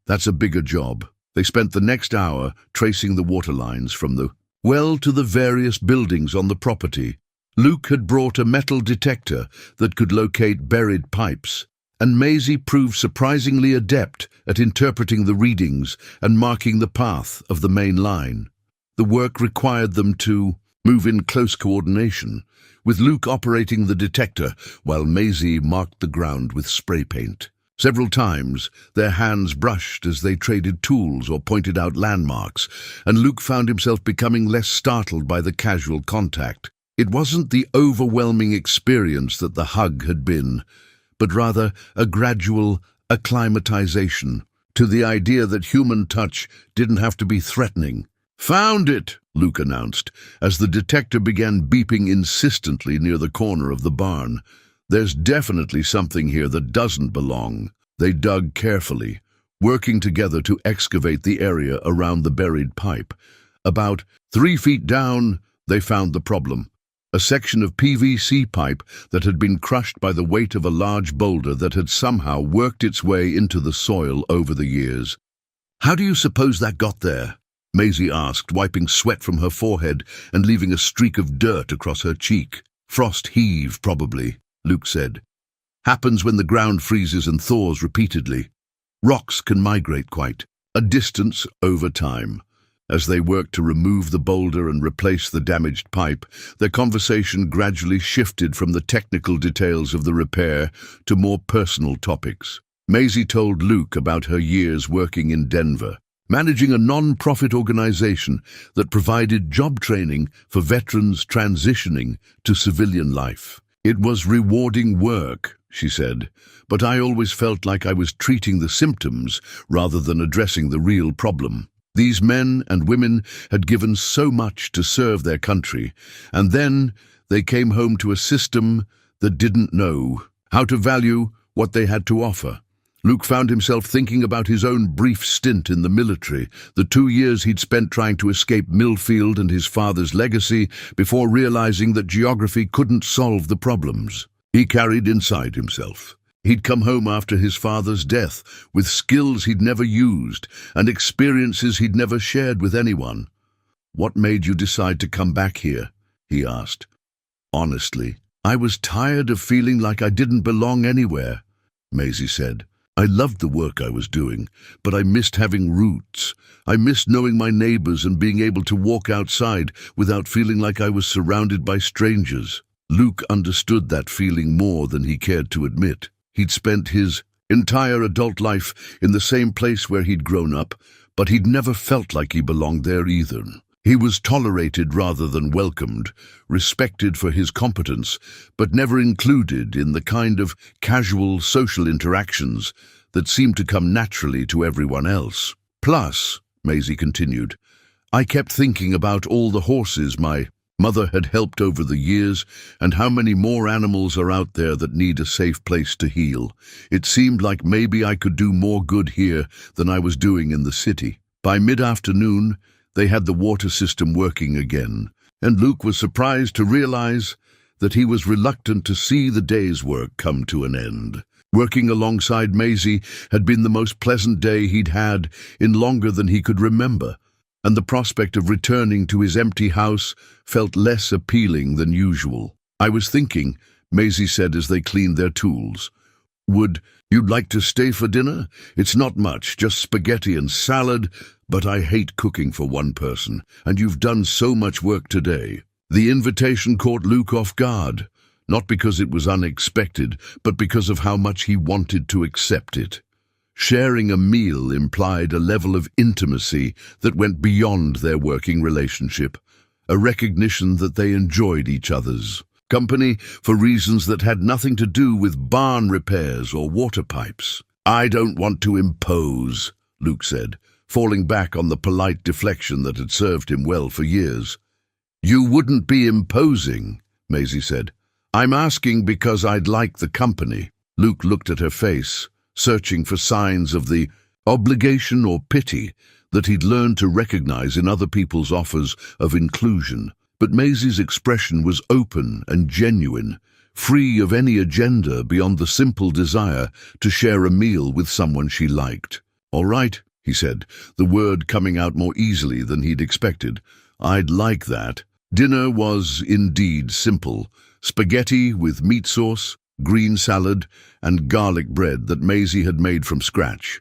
that's a bigger job." They spent the next hour tracing the water lines from the well to the various buildings on the property. Luke had brought a metal detector that could locate buried pipes, and Maisie proved surprisingly adept at interpreting the readings and marking the path of the main line. The work required them to move in close coordination, with Luke operating the detector while Maisie marked the ground with spray paint. Several times, their hands brushed as they traded tools or pointed out landmarks, and Luke found himself becoming less startled by the casual contact. It wasn't the overwhelming experience that the hug had been, but rather a gradual acclimatization to the idea that human touch didn't have to be threatening. "Found it," Luke announced, as the detector began beeping insistently near the corner of the barn. "There's definitely something here that doesn't belong." They dug carefully, working together to excavate the area around the buried pipe. About 3 feet down, they found the problem. A section of PVC pipe that had been crushed by the weight of a large boulder that had somehow worked its way into the soil over the years. "How do you suppose that got there?" Maisie asked, wiping sweat from her forehead and leaving a streak of dirt across her cheek. "Frost heave, probably," Luke said. "Happens when the ground freezes and thaws repeatedly. Rocks can migrate quite a distance over time. As they worked to remove the boulder and replace the damaged pipe, their conversation gradually shifted from the technical details of the repair to more personal topics. Maisie told Luke about her years working in Denver, managing a non-profit organization that provided job training for veterans transitioning to civilian life. "It was rewarding work," she said, "but I always felt like I was treating the symptoms rather than addressing the real problem. These men and women had given so much to serve their country, and then they came home to a system that didn't know how to value what they had to offer." Luke found himself thinking about his own brief stint in the military, the 2 years he'd spent trying to escape Millfield and his father's legacy before realizing that geography couldn't solve the problems he carried inside himself. He'd come home after his father's death with skills he'd never used and experiences he'd never shared with anyone. "What made you decide to come back here?" he asked. "Honestly, I was tired of feeling like I didn't belong anywhere," Maisie said. "I loved the work I was doing, but I missed having roots. I missed knowing my neighbors and being able to walk outside without feeling like I was surrounded by strangers." Luke understood that feeling more than he cared to admit. He'd spent his entire adult life in the same place where he'd grown up, but he'd never felt like he belonged there either. He was tolerated rather than welcomed, respected for his competence, but never included in the kind of casual social interactions that seemed to come naturally to everyone else. "Plus," Maisie continued, "I kept thinking about all the horses my mother had helped over the years and how many more animals are out there that need a safe place to heal. It seemed like maybe I could do more good here than I was doing in the city." By mid-afternoon, they had the water system working again, and Luke was surprised to realize that he was reluctant to see the day's work come to an end. Working alongside Maisie had been the most pleasant day he'd had in longer than he could remember, and the prospect of returning to his empty house felt less appealing than usual. "I was thinking," Maisie said as they cleaned their tools, "would you like to stay for dinner? It's not much, just spaghetti and salad, but I hate cooking for one person, and you've done so much work today." The invitation caught Luke off guard, not because it was unexpected, but because of how much he wanted to accept it. Sharing a meal implied a level of intimacy that went beyond their working relationship, a recognition that they enjoyed each other's company for reasons that had nothing to do with barn repairs or water pipes. "I don't want to impose," Luke said, falling back on the polite deflection that had served him well for years. "You wouldn't be imposing," Maisie said. "I'm asking because I'd like the company." Luke looked at her face, searching for signs of the obligation or pity that he'd learned to recognize in other people's offers of inclusion. But Maisie's expression was open and genuine, free of any agenda beyond the simple desire to share a meal with someone she liked. "All right," he said, the word coming out more easily than he'd expected. "I'd like that." Dinner was indeed simple: spaghetti with meat sauce, green salad, and garlic bread that Maisie had made from scratch.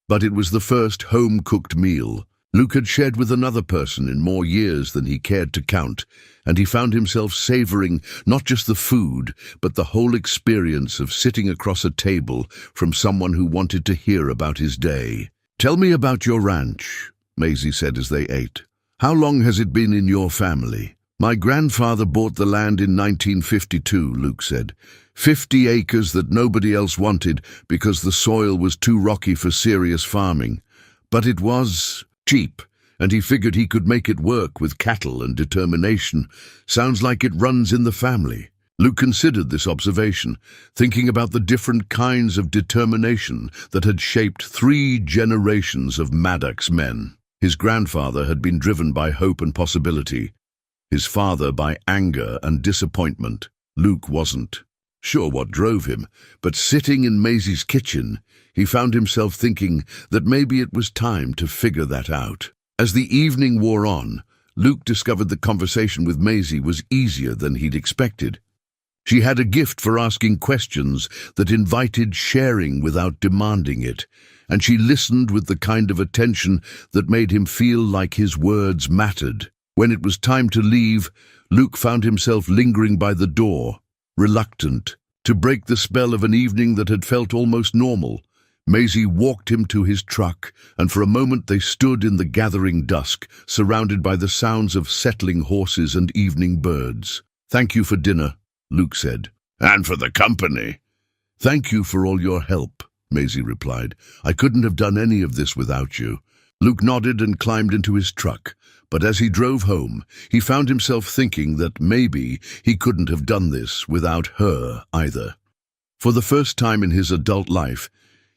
But it was the first home-cooked meal Luke had shared with another person in more years than he cared to count, and he found himself savoring not just the food, but the whole experience of sitting across a table from someone who wanted to hear about his day. "Tell me about your ranch," Maisie said as they ate. "How long has it been in your family?" "My grandfather bought the land in 1952, Luke said. 50 acres that nobody else wanted because the soil was too rocky for serious farming. But it was cheap, and he figured he could make it work with cattle and determination. Sounds like it runs in the family." Luke considered this observation, thinking about the different kinds of determination that had shaped 3 generations of Maddox men. His grandfather had been driven by hope and possibility, his father by anger and disappointment. Luke wasn't sure what drove him, but sitting in Maisie's kitchen, he found himself thinking that maybe it was time to figure that out. As the evening wore on, Luke discovered the conversation with Maisie was easier than he'd expected. She had a gift for asking questions that invited sharing without demanding it, and she listened with the kind of attention that made him feel like his words mattered. When it was time to leave, Luke found himself lingering by the door, reluctant to break the spell of an evening that had felt almost normal. Maisie walked him to his truck, and for a moment they stood in the gathering dusk, surrounded by the sounds of settling horses and evening birds. "Thank you for dinner," Luke said. "And for the company." "Thank you for all your help," Maisie replied. "I couldn't have done any of this without you." Luke nodded and climbed into his truck, but as he drove home, he found himself thinking that maybe he couldn't have done this without her either. For the first time in his adult life,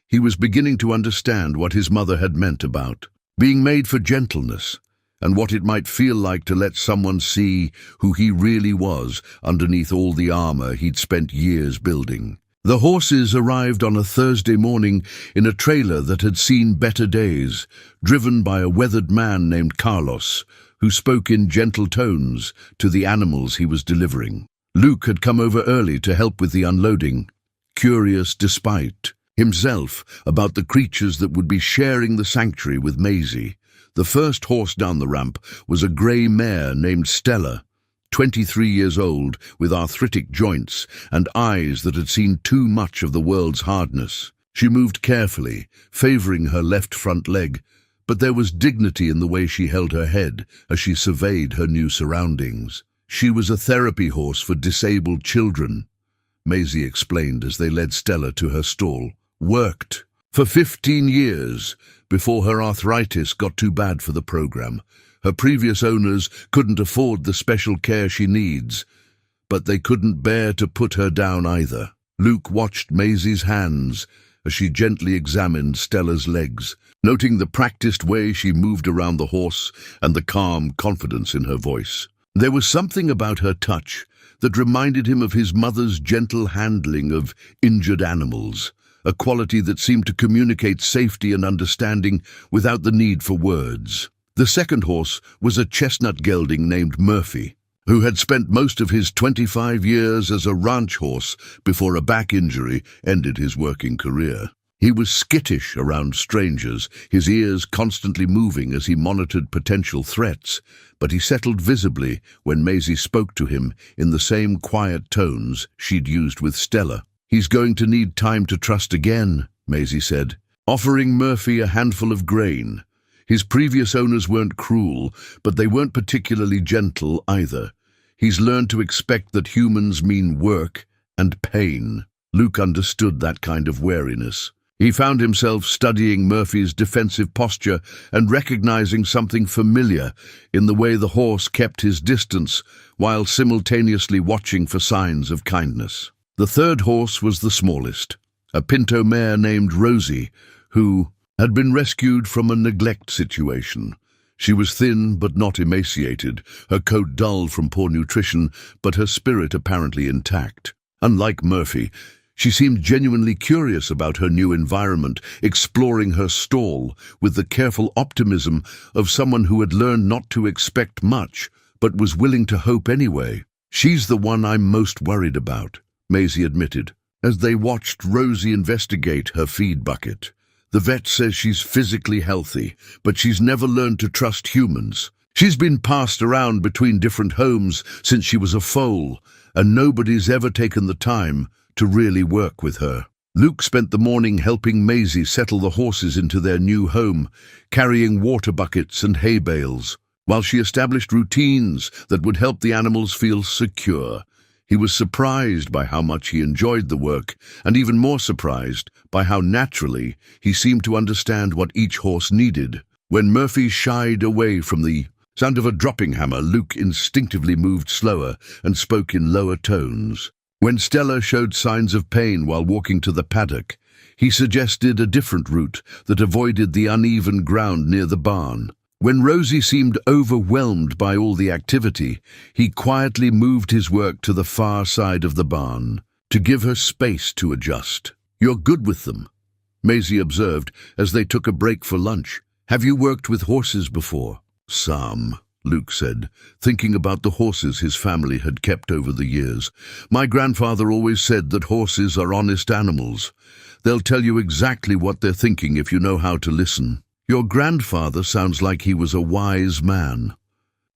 he was beginning to understand what his mother had meant about being made for gentleness, and what it might feel like to let someone see who he really was underneath all the armor he'd spent years building. The horses arrived on a Thursday morning in a trailer that had seen better days, driven by a weathered man named Carlos, who spoke in gentle tones to the animals he was delivering. Luke had come over early to help with the unloading, curious despite himself about the creatures that would be sharing the sanctuary with Maisie. The first horse down the ramp was a grey mare named Stella, 23 years old, with arthritic joints and eyes that had seen too much of the world's hardness. She moved carefully, favoring her left front leg, but there was dignity in the way she held her head as she surveyed her new surroundings. She was a therapy horse for disabled children, Maisie explained as they led Stella to her stall. Worked for 15 years before her arthritis got too bad for the program. Her previous owners couldn't afford the special care she needs, but they couldn't bear to put her down either. Luke watched Maisie's hands as she gently examined Stella's legs, noting the practiced way she moved around the horse and the calm confidence in her voice. There was something about her touch that reminded him of his mother's gentle handling of injured animals, a quality that seemed to communicate safety and understanding without the need for words. The second horse was a chestnut gelding named Murphy, who had spent most of his 25 years as a ranch horse before a back injury ended his working career. He was skittish around strangers, his ears constantly moving as he monitored potential threats, but he settled visibly when Maisie spoke to him in the same quiet tones she'd used with Stella. "He's going to need time to trust again," Maisie said, offering Murphy a handful of grain. His previous owners weren't cruel, but they weren't particularly gentle either. He's learned to expect that humans mean work and pain. Luke understood that kind of wariness. He found himself studying Murphy's defensive posture and recognizing something familiar in the way the horse kept his distance while simultaneously watching for signs of kindness. The third horse was the smallest, a pinto mare named Rosie, who had been rescued from a neglect situation. She was thin but not emaciated, her coat dull from poor nutrition, but her spirit apparently intact. Unlike Murphy, she seemed genuinely curious about her new environment, exploring her stall with the careful optimism of someone who had learned not to expect much, but was willing to hope anyway. "She's the one I'm most worried about," Maisie admitted, as they watched Rosie investigate her feed bucket. "The vet says she's physically healthy, but she's never learned to trust humans. She's been passed around between different homes since she was a foal, and nobody's ever taken the time to really work with her." Luke spent the morning helping Maisie settle the horses into their new home, carrying water buckets and hay bales, while she established routines that would help the animals feel secure. He was surprised by how much he enjoyed the work, and even more surprised by how naturally he seemed to understand what each horse needed. When Murphy shied away from the sound of a dropping hammer, Luke instinctively moved slower and spoke in lower tones. When Stella showed signs of pain while walking to the paddock, he suggested a different route that avoided the uneven ground near the barn. When Rosie seemed overwhelmed by all the activity, he quietly moved his work to the far side of the barn, to give her space to adjust. "You're good with them," Maisie observed as they took a break for lunch. "Have you worked with horses before?" "Some," Luke said, thinking about the horses his family had kept over the years. "My grandfather always said that horses are honest animals. They'll tell you exactly what they're thinking if you know how to listen. Your grandfather sounds like he was a wise man.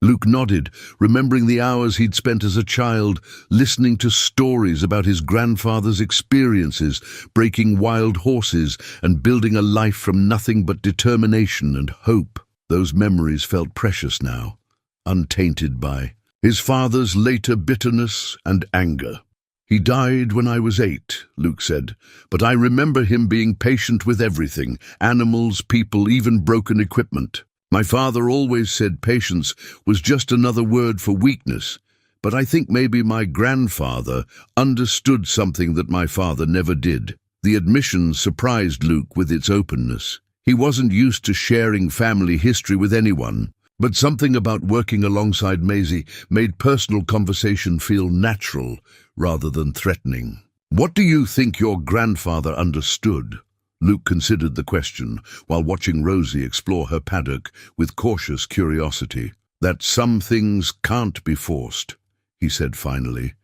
Luke nodded, remembering the hours he'd spent as a child listening to stories about his grandfather's experiences, breaking wild horses and building a life from nothing but determination and hope. Those memories felt precious now, untainted by his father's later bitterness and anger. "He died when I was 8, Luke said, but I remember him being patient with everything, animals, people, even broken equipment. My father always said patience was just another word for weakness, but I think maybe my grandfather understood something that my father never did." The admission surprised Luke with its openness. He wasn't used to sharing family history with anyone, but something about working alongside Maisie made personal conversation feel natural rather than threatening. "What do you think your grandfather understood?" Luke considered the question while watching Rosie explore her paddock with cautious curiosity. "That some things can't be forced," he said finally.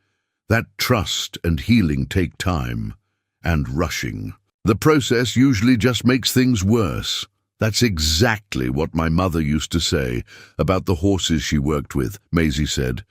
"That trust and healing take time, and rushing. The process usually just makes things worse. That's exactly what my mother used to say about the horses she worked with," Maisie said.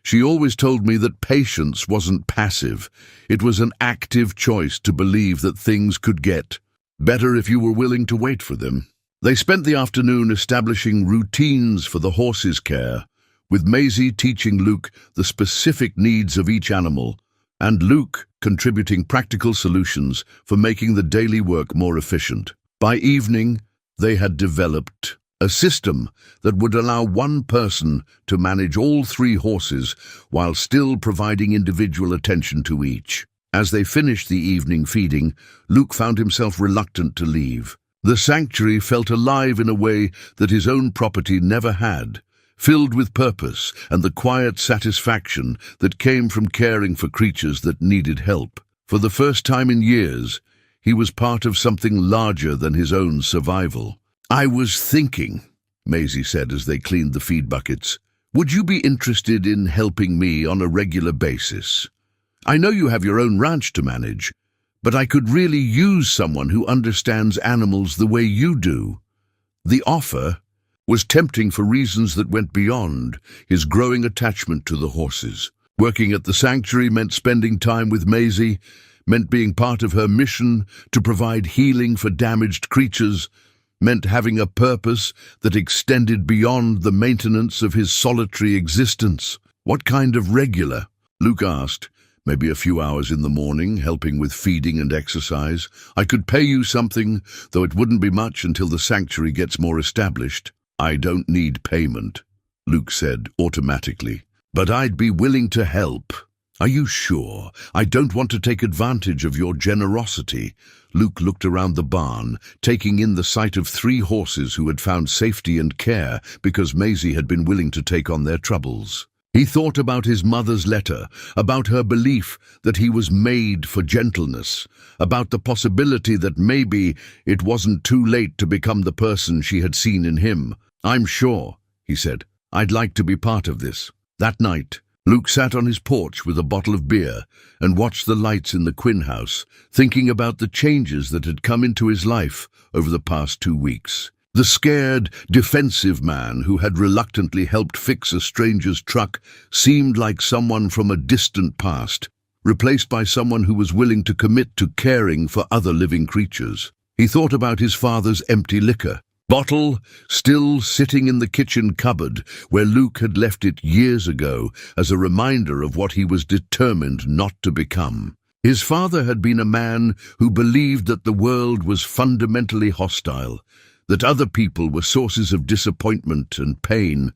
"She always told me that patience wasn't passive. It was an active choice to believe that things could get better if you were willing to wait for them." They spent the afternoon establishing routines for the horses' care, with Maisie teaching Luke the specific needs of each animal, and Luke contributing practical solutions for making the daily work more efficient. By evening, they had developed a system that would allow one person to manage all 3 horses while still providing individual attention to each. As they finished the evening feeding, Luke found himself reluctant to leave. The sanctuary felt alive in a way that his own property never had, filled with purpose and the quiet satisfaction that came from caring for creatures that needed help. For the first time in years, he was part of something larger than his own survival. "I was thinking," Maisie said as they cleaned the feed buckets, "would you be interested in helping me on a regular basis? I know you have your own ranch to manage, but I could really use someone who understands animals the way you do." The offer was tempting for reasons that went beyond his growing attachment to the horses. Working at the sanctuary meant spending time with Maisie, meant being part of her mission to provide healing for damaged creatures, meant having a purpose that extended beyond the maintenance of his solitary existence. "What kind of regular?" Luke asked. "Maybe a few hours in the morning, helping with feeding and exercise. I could pay you something, though it wouldn't be much until the sanctuary gets more established." "I don't need payment," Luke said automatically, "but I'd be willing to help." "Are you sure? I don't want to take advantage of your generosity." Luke looked around the barn, taking in the sight of 3 horses who had found safety and care because Maisie had been willing to take on their troubles. He thought about his mother's letter, about her belief that he was made for gentleness, about the possibility that maybe it wasn't too late to become the person she had seen in him. "I'm sure," he said. "I'd like to be part of this." That night, Luke sat on his porch with a bottle of beer and watched the lights in the Quinn house, thinking about the changes that had come into his life over the past 2 weeks. The scared, defensive man who had reluctantly helped fix a stranger's truck seemed like someone from a distant past, replaced by someone who was willing to commit to caring for other living creatures. He thought about his father's empty liquor bottle, still sitting in the kitchen cupboard where Luke had left it years ago as a reminder of what he was determined not to become. His father had been a man who believed that the world was fundamentally hostile, that other people were sources of disappointment and pain,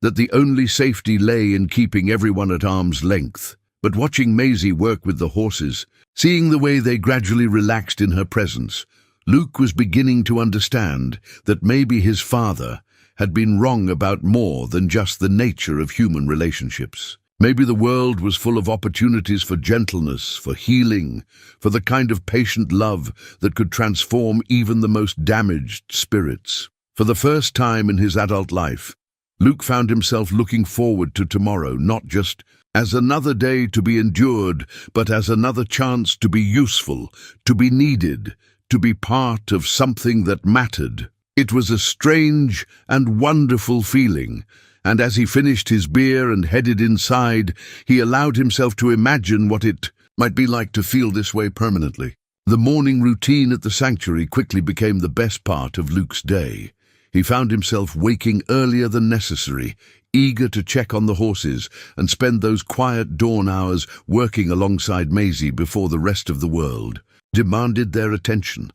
that the only safety lay in keeping everyone at arm's length. But watching Maisie work with the horses, seeing the way they gradually relaxed in her presence, Luke was beginning to understand that maybe his father had been wrong about more than just the nature of human relationships. Maybe the world was full of opportunities for gentleness, for healing, for the kind of patient love that could transform even the most damaged spirits. For the first time in his adult life, Luke found himself looking forward to tomorrow, not just as another day to be endured, but as another chance to be useful, to be needed, to be part of something that mattered. It was a strange and wonderful feeling, and as he finished his beer and headed inside, he allowed himself to imagine what it might be like to feel this way permanently. The morning routine at the sanctuary quickly became the best part of Luke's day. He found himself waking earlier than necessary, eager to check on the horses and spend those quiet dawn hours working alongside Maisie before the rest of the world demanded their attention.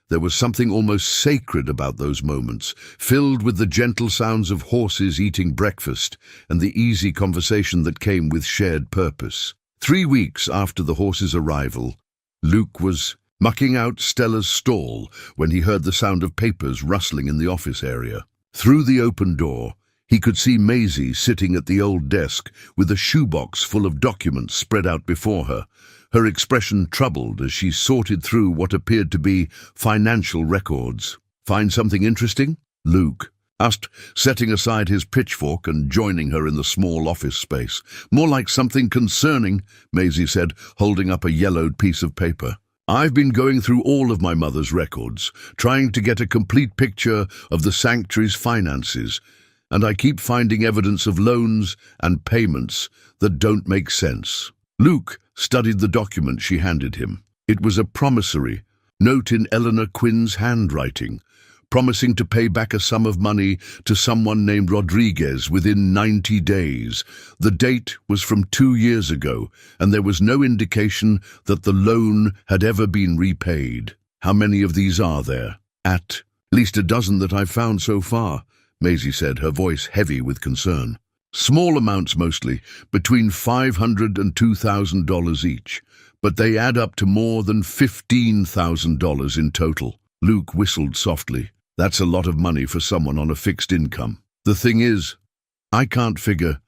There was something almost sacred about those moments, filled with the gentle sounds of horses eating breakfast and the easy conversation that came with shared purpose. 3 weeks after the horses' arrival, Luke was mucking out Stella's stall when he heard the sound of papers rustling in the office area. Through the open door, he could see Maisie sitting at the old desk with a shoebox full of documents spread out before her, her expression troubled as she sorted through what appeared to be financial records. "Find something interesting?" Luke asked, setting aside his pitchfork and joining her in the small office space. "More like something concerning," Maisie said, holding up a yellowed piece of paper. "I've been going through all of my mother's records, trying to get a complete picture of the sanctuary's finances, and I keep finding evidence of loans and payments that don't make sense." Luke studied the document she handed him. It was a promissory note in Eleanor Quinn's handwriting, promising to pay back a sum of money to someone named Rodriguez within 90 days. The date was from 2 years ago, and there was no indication that the loan had ever been repaid. "How many of these are there?" "At least a dozen that I've found so far," Maisie said, her voice heavy with concern. "Small amounts mostly, between $500 and $2,000 each, but they add up to more than $15,000 in total." Luke whistled softly. "That's a lot of money for someone on a fixed income. The thing is, I can't figure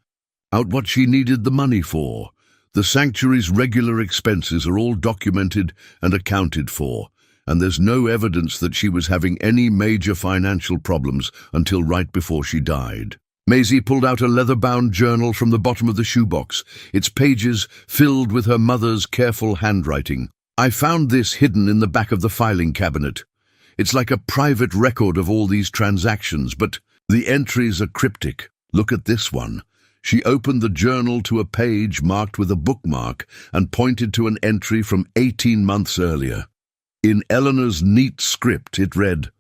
out what she needed the money for. The sanctuary's regular expenses are all documented and accounted for, and there's no evidence that she was having any major financial problems until right before she died." Maisie pulled out a leather-bound journal from the bottom of the shoebox, its pages filled with her mother's careful handwriting. "I found this hidden in the back of the filing cabinet. It's like a private record of all these transactions, but the entries are cryptic. Look at this one." She opened the journal to a page marked with a bookmark and pointed to an entry from 18 months earlier. In Eleanor's neat script, it read,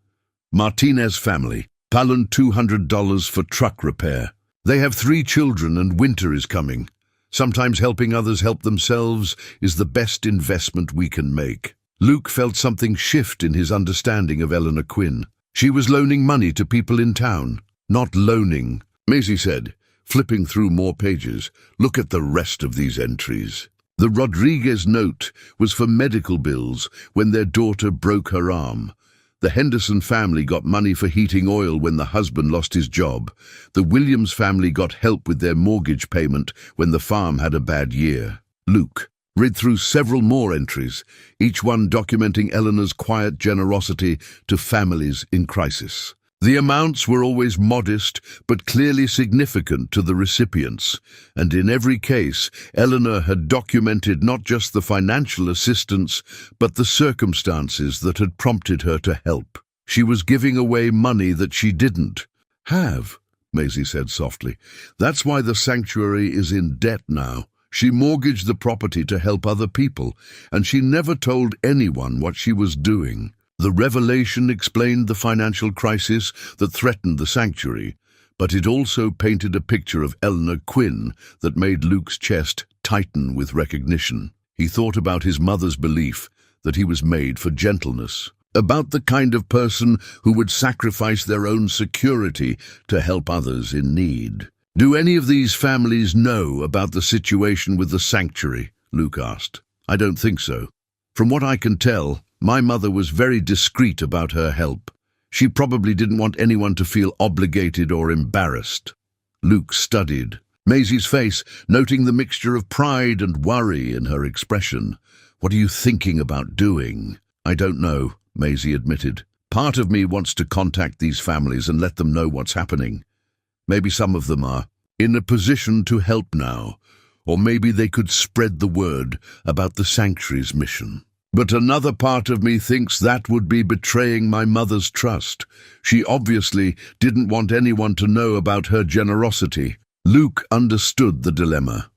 "Martinez family, Palin $200 for truck repair. They have 3 children and winter is coming. Sometimes helping others help themselves is the best investment we can make." Luke felt something shift in his understanding of Eleanor Quinn. She was loaning money to people in town, not loaning. Maisie said, flipping through more pages, "Look at the rest of these entries." The Rodriguez note was for medical bills when their daughter broke her arm. The Henderson family got money for heating oil when the husband lost his job. The Williams family got help with their mortgage payment when the farm had a bad year. Luke read through several more entries, each one documenting Eleanor's quiet generosity to families in crisis. The amounts were always modest, but clearly significant to the recipients, and in every case, Eleanor had documented not just the financial assistance, but the circumstances that had prompted her to help. She was giving away money that she didn't have, Maisie said softly. "That's why the sanctuary is in debt now. She mortgaged the property to help other people, and she never told anyone what she was doing." The revelation explained the financial crisis that threatened the sanctuary, but it also painted a picture of Eleanor Quinn that made Luke's chest tighten with recognition. He thought about his mother's belief that he was made for gentleness, about the kind of person who would sacrifice their own security to help others in need. "Do any of these families know about the situation with the sanctuary?" Luke asked. "I don't think so. From what I can tell, my mother was very discreet about her help. She probably didn't want anyone to feel obligated or embarrassed." Luke studied Maisie's face, noting the mixture of pride and worry in her expression. "What are you thinking about doing?" "I don't know," Maisie admitted. "Part of me wants to contact these families and let them know what's happening. Maybe some of them are in a position to help now, Or maybe they could spread the word about the sanctuary's mission. But another part of me thinks that would be betraying my mother's trust. She obviously didn't want anyone to know about her generosity. Luke understood the dilemma.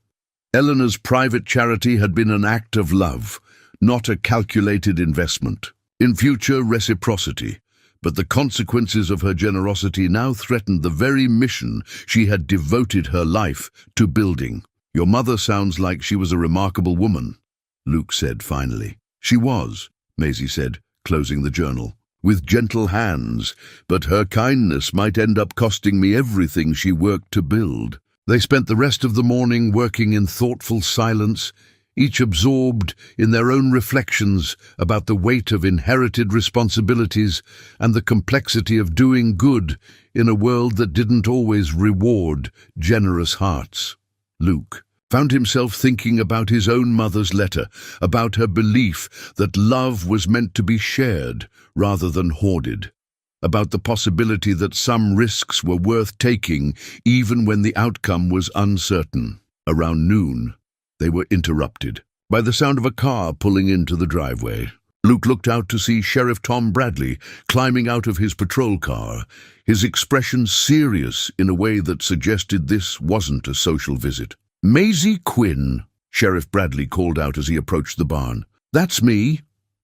Eleanor's private charity had been an act of love, not a calculated investment. In future, reciprocity. But the consequences of her generosity now threatened the very mission she had devoted her life to building. "Your mother sounds like she was a remarkable woman," Luke said finally. "She was," Maisie said, closing the journal, "with gentle hands, but her kindness might end up costing me everything she worked to build." They spent the rest of the morning working in thoughtful silence, each absorbed in their own reflections about the weight of inherited responsibilities and the complexity of doing good in a world that didn't always reward generous hearts. Luke found himself thinking about his own mother's letter, about her belief that love was meant to be shared rather than hoarded, about the possibility that some risks were worth taking even when the outcome was uncertain. Around noon, they were interrupted by the sound of a car pulling into the driveway. Luke looked out to see Sheriff Tom Bradley climbing out of his patrol car, his expression serious in a way that suggested this wasn't a social visit. "Maisie Quinn," Sheriff Bradley called out as he approached the barn. "That's me,"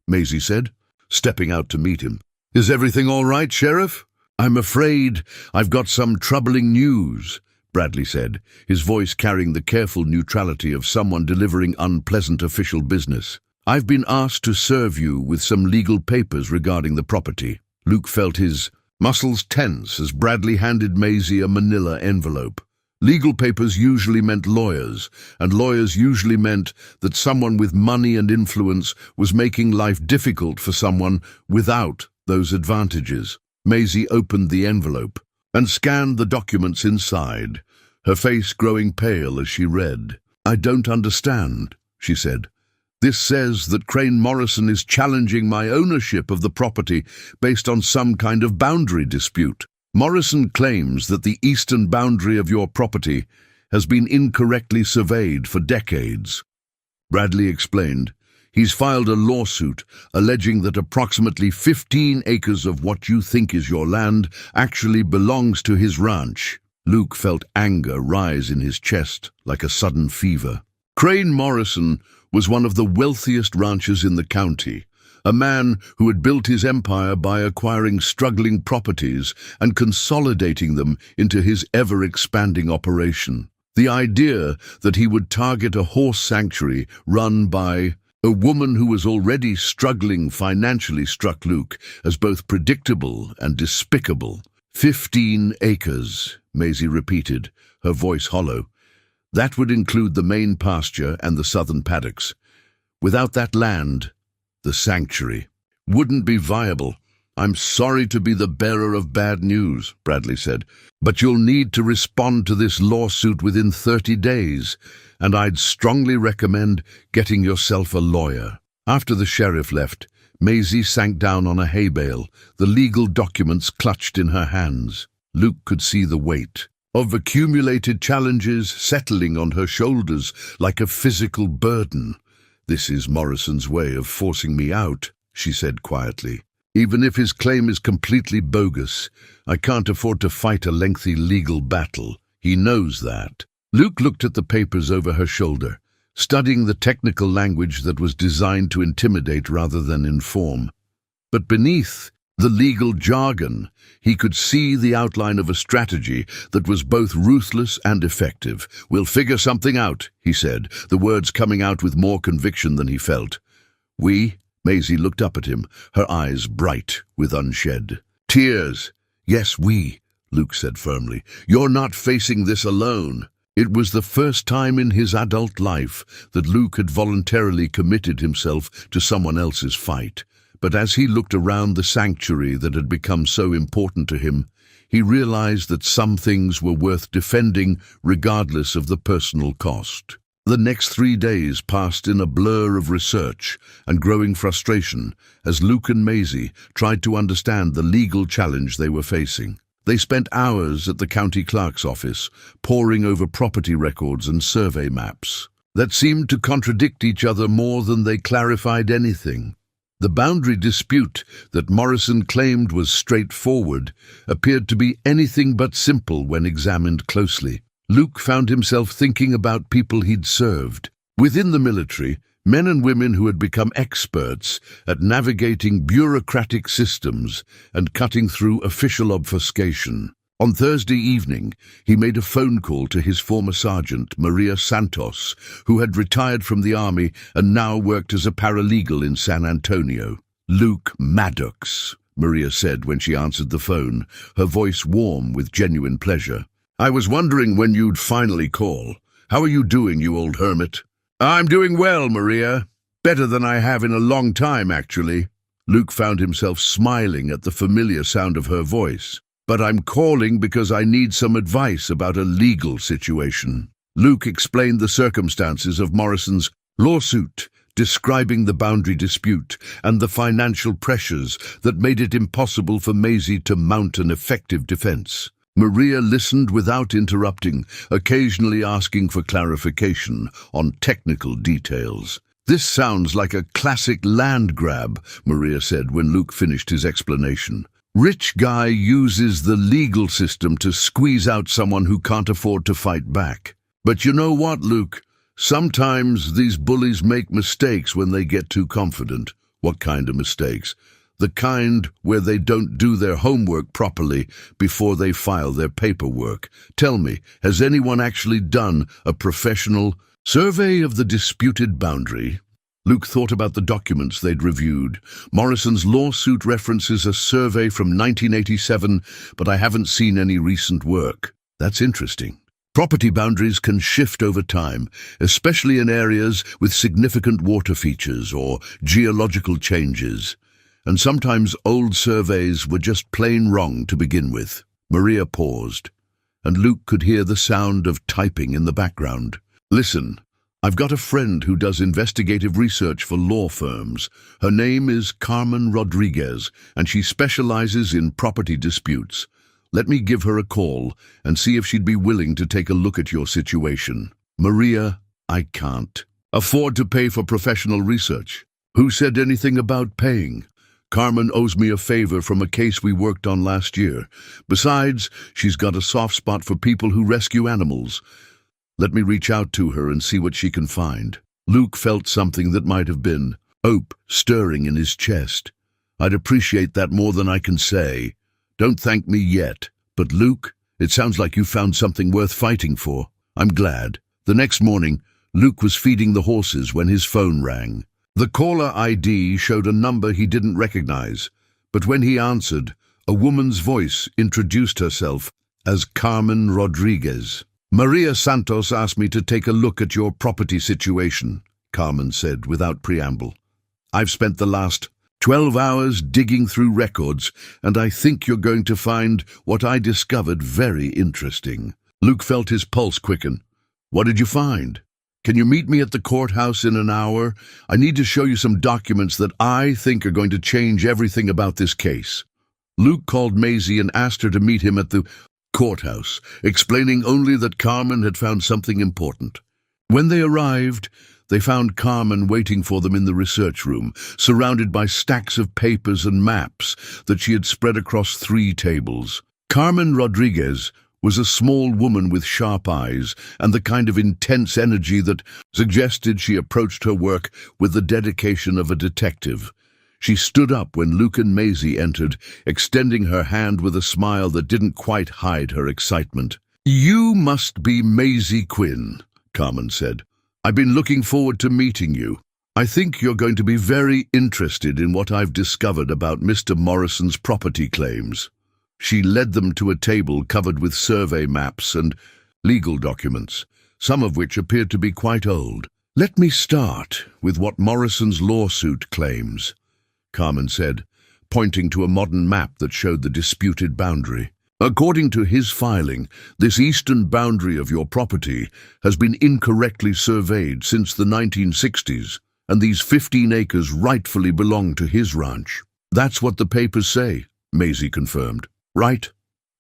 Maisie said, stepping out to meet him. "Is everything all right, Sheriff?" "I'm afraid I've got some troubling news," Bradley said, his voice carrying the careful neutrality of someone delivering unpleasant official business. "I've been asked to serve you with some legal papers regarding the property." Luke felt his muscles tense as Bradley handed Maisie a manila envelope. Legal papers usually meant lawyers, and lawyers usually meant that someone with money and influence was making life difficult for someone without those advantages. Maisie opened the envelope and scanned the documents inside, her face growing pale as she read. "I don't understand," she said. "This says that Crane Morrison is challenging my ownership of the property based on some kind of boundary dispute. Morrison claims that the eastern boundary of your property has been incorrectly surveyed for decades." Bradley explained. "He's filed a lawsuit alleging that approximately 15 acres of what you think is your land actually belongs to his ranch." Luke felt anger rise in his chest like a sudden fever. Crane Morrison was one of the wealthiest ranchers in the county, a man who had built his empire by acquiring struggling properties and consolidating them into his ever-expanding operation. The idea that he would target a horse sanctuary run by a woman who was already struggling financially struck Luke as both predictable and despicable. 15 acres, Maisie repeated, her voice hollow. That would include the main pasture and the southern paddocks. Without that land, the sanctuary wouldn't be viable. "I'm sorry to be the bearer of bad news," Bradley said, "but you'll need to respond to this lawsuit within 30 days, and I'd strongly recommend getting yourself a lawyer." After the sheriff left, Maisie sank down on a hay bale, the legal documents clutched in her hands. Luke could see the weight of accumulated challenges settling on her shoulders like a physical burden. "This is Morrison's way of forcing me out," she said quietly. "Even if his claim is completely bogus, I can't afford to fight a lengthy legal battle. He knows that." Luke looked at the papers over her shoulder, studying the technical language that was designed to intimidate rather than inform. But beneath the legal jargon, he could see the outline of a strategy that was both ruthless and effective. "We'll figure something out," he said, the words coming out with more conviction than he felt. "We?" Maisie looked up at him, her eyes bright with unshed tears. "Yes, we," Luke said firmly. "You're not facing this alone." It was the first time in his adult life that Luke had voluntarily committed himself to someone else's fight. But as he looked around the sanctuary that had become so important to him, he realized that some things were worth defending regardless of the personal cost. The next 3 days passed in a blur of research and growing frustration as Luke and Maisie tried to understand the legal challenge they were facing. They spent hours at the county clerk's office, poring over property records and survey maps that seemed to contradict each other more than they clarified anything. The boundary dispute that Morrison claimed was straightforward appeared to be anything but simple when examined closely. Luke found himself thinking about people he'd served. Within the military, men and women who had become experts at navigating bureaucratic systems and cutting through official obfuscation. On Thursday evening, he made a phone call to his former sergeant, Maria Santos, who had retired from the army and now worked as a paralegal in San Antonio. "Luke Maddox," Maria said when she answered the phone, her voice warm with genuine pleasure. "I was wondering when you'd finally call. How are you doing, you old hermit?" "I'm doing well, Maria. Better than I have in a long time, actually." Luke found himself smiling at the familiar sound of her voice. "But I'm calling because I need some advice about a legal situation." Luke explained the circumstances of Morrison's lawsuit, describing the boundary dispute and the financial pressures that made it impossible for Maisie to mount an effective defense. Maria listened without interrupting, occasionally asking for clarification on technical details. "This sounds like a classic land grab," Maria said when Luke finished his explanation. "Rich guy uses the legal system to squeeze out someone who can't afford to fight back. But you know what, Luke? Sometimes these bullies make mistakes when they get too confident." "What kind of mistakes?" "The kind where they don't do their homework properly before they file their paperwork. Tell me, has anyone actually done a professional survey of the disputed boundary?" Luke thought about the documents they'd reviewed. "Morrison's lawsuit references a survey from 1987, but I haven't seen any recent work." "That's interesting. Property boundaries can shift over time, especially in areas with significant water features or geological changes. And sometimes old surveys were just plain wrong to begin with." Maria paused, and Luke could hear the sound of typing in the background. "Listen, I've got a friend who does investigative research for law firms. Her name is Carmen Rodriguez, and she specializes in property disputes. Let me give her a call and see if she'd be willing to take a look at your situation." "Maria, I can't afford to pay for professional research." "Who said anything about paying? Carmen owes me a favor from a case we worked on last year. Besides, she's got a soft spot for people who rescue animals. Let me reach out to her and see what she can find." Luke felt something that might have been hope stirring in his chest. "I'd appreciate that more than I can say. Don't thank me yet. But Luke, it sounds like you found something worth fighting for." "I'm glad." The next morning, Luke was feeding the horses when his phone rang. The caller ID showed a number he didn't recognize, but when he answered, a woman's voice introduced herself as Carmen Rodriguez. "Maria Santos asked me to take a look at your property situation," Carmen said without preamble. "I've spent the last 12 hours digging through records, and I think you're going to find what I discovered very interesting." Luke felt his pulse quicken. "What did you find? Can you meet me at the courthouse in an hour? I need to show you some documents that I think are going to change everything about this case." Luke called Maisie and asked her to meet him at the courthouse, explaining only that Carmen had found something important. When they arrived, they found Carmen waiting for them in the research room, surrounded by stacks of papers and maps that she had spread across 3 tables. Carmen Rodriguez was a small woman with sharp eyes and the kind of intense energy that suggested she approached her work with the dedication of a detective. She stood up when Luke and Maisie entered, extending her hand with a smile that didn't quite hide her excitement. "You must be Maisie Quinn," Carmen said. "I've been looking forward to meeting you. I think you're going to be very interested in what I've discovered about Mr. Morrison's property claims." She led them to a table covered with survey maps and legal documents, some of which appeared to be quite old. "Let me start with what Morrison's lawsuit claims," Carmen said, pointing to a modern map that showed the disputed boundary. "According to his filing, this eastern boundary of your property has been incorrectly surveyed since the 1960s, and these 15 acres rightfully belong to his ranch." "That's what the papers say," Maisie confirmed. "Right?"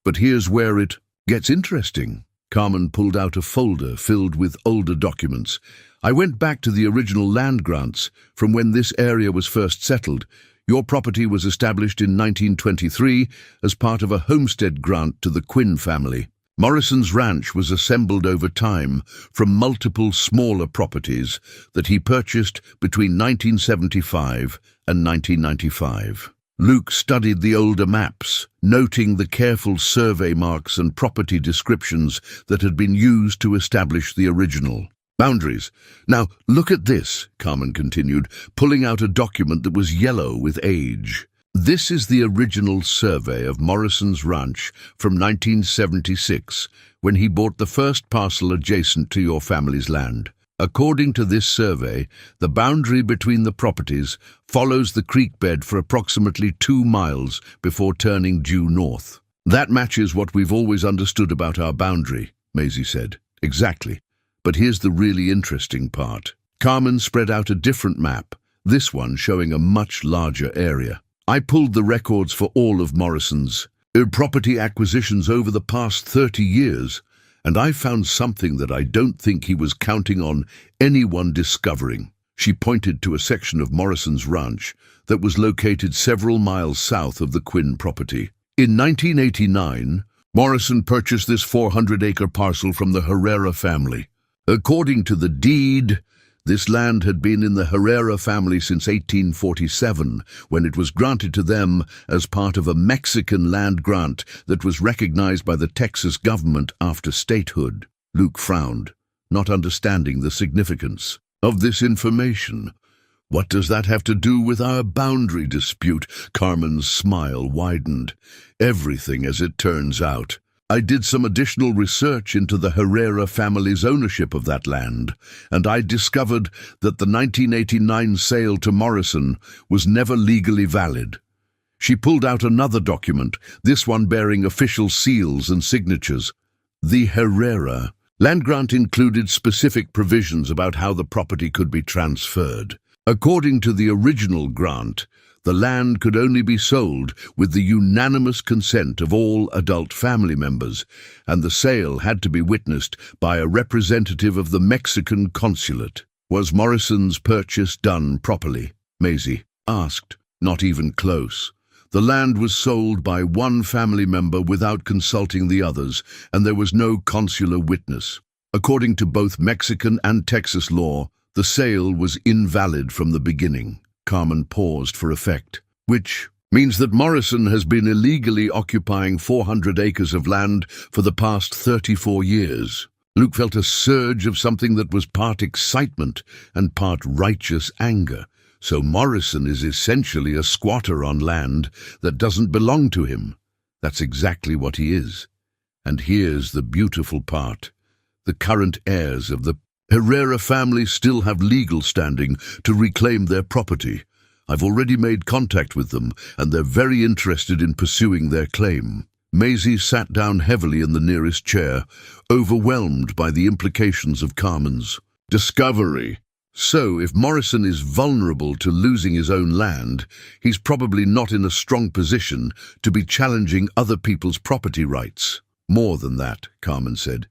But here's where it gets interesting. Carmen pulled out a folder filled with older documents. I went back to the original land grants from when this area was first settled. Your property was established in 1923 as part of a homestead grant to the Quinn family. Morrison's ranch was assembled over time from multiple smaller properties that he purchased between 1975 and 1995. Luke studied the older maps, noting the careful survey marks and property descriptions that had been used to establish the original boundaries. Now, look at this, Carmen continued, pulling out a document that was yellow with age. This is the original survey of Morrison's ranch from 1976, when he bought the first parcel adjacent to your family's land. According to this survey, the boundary between the properties follows the creek bed for approximately 2 miles before turning due north. That matches what we've always understood about our boundary, Maisie said. Exactly. But here's the really interesting part. Carmen spread out a different map, this one showing a much larger area. I pulled the records for all of Morrison's property acquisitions over the past 30 years, and I found something that I don't think he was counting on anyone discovering. She pointed to a section of Morrison's ranch that was located several miles south of the Quinn property. In 1989, Morrison purchased this 400-acre parcel from the Herrera family. According to the deed, this land had been in the Herrera family since 1847, when it was granted to them as part of a Mexican land grant that was recognized by the Texas government after statehood. Luke frowned, not understanding the significance of this information. What does that have to do with our boundary dispute? Carmen's smile widened. Everything, as it turns out. I did some additional research into the Herrera family's ownership of that land, and I discovered that the 1989 sale to Morrison was never legally valid. She pulled out another document, this one bearing official seals and signatures. The Herrera land grant included specific provisions about how the property could be transferred. According to the original grant, the land could only be sold with the unanimous consent of all adult family members, and the sale had to be witnessed by a representative of the Mexican consulate. Was Morrison's purchase done properly? Maisie asked. Not even close. The land was sold by one family member without consulting the others, and there was no consular witness. According to both Mexican and Texas law, the sale was invalid from the beginning. Carmen paused for effect. Which means that Morrison has been illegally occupying 400 acres of land for the past 34 years. Luke felt a surge of something that was part excitement and part righteous anger. So Morrison is essentially a squatter on land that doesn't belong to him. That's exactly what he is. And here's the beautiful part. The current heirs of the Herrera family still have legal standing to reclaim their property. I've already made contact with them, and they're very interested in pursuing their claim. Maisie sat down heavily in the nearest chair, overwhelmed by the implications of Carmen's discovery. So, if Morrison is vulnerable to losing his own land, he's probably not in a strong position to be challenging other people's property rights. More than that, Carmen said.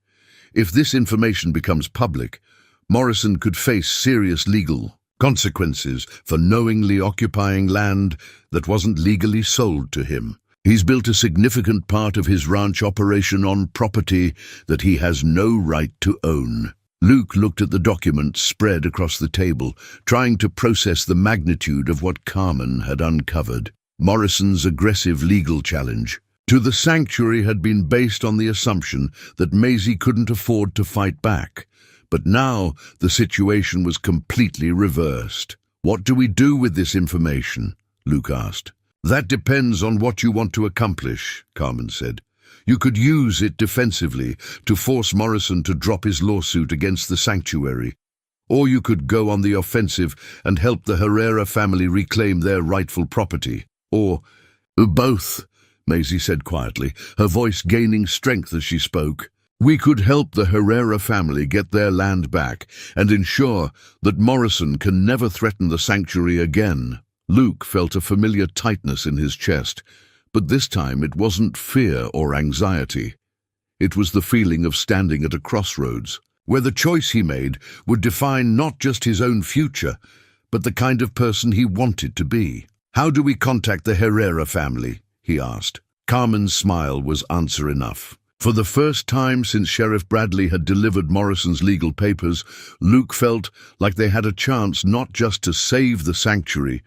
If this information becomes public, Morrison could face serious legal consequences for knowingly occupying land that wasn't legally sold to him. He's built a significant part of his ranch operation on property that he has no right to own. Luke looked at the document spread across the table, trying to process the magnitude of what Carmen had uncovered. Morrison's aggressive legal challenge to the sanctuary had been based on the assumption that Maisie couldn't afford to fight back. But now the situation was completely reversed. What do we do with this information? Luke asked. That depends on what you want to accomplish, Carmen said. You could use it defensively to force Morrison to drop his lawsuit against the sanctuary. Or you could go on the offensive and help the Herrera family reclaim their rightful property. Or both, Maisie said quietly, her voice gaining strength as she spoke. We could help the Herrera family get their land back and ensure that Morrison can never threaten the sanctuary again. Luke felt a familiar tightness in his chest, But this time it wasn't fear or anxiety. It was the feeling of standing at a crossroads, where the choice he made would define not just his own future, but the kind of person he wanted to be. "How do we contact the Herrera family?" he asked. Carmen's smile was answer enough. For the first time since Sheriff Bradley had delivered Morrison's legal papers, Luke felt like they had a chance not just to save the sanctuary,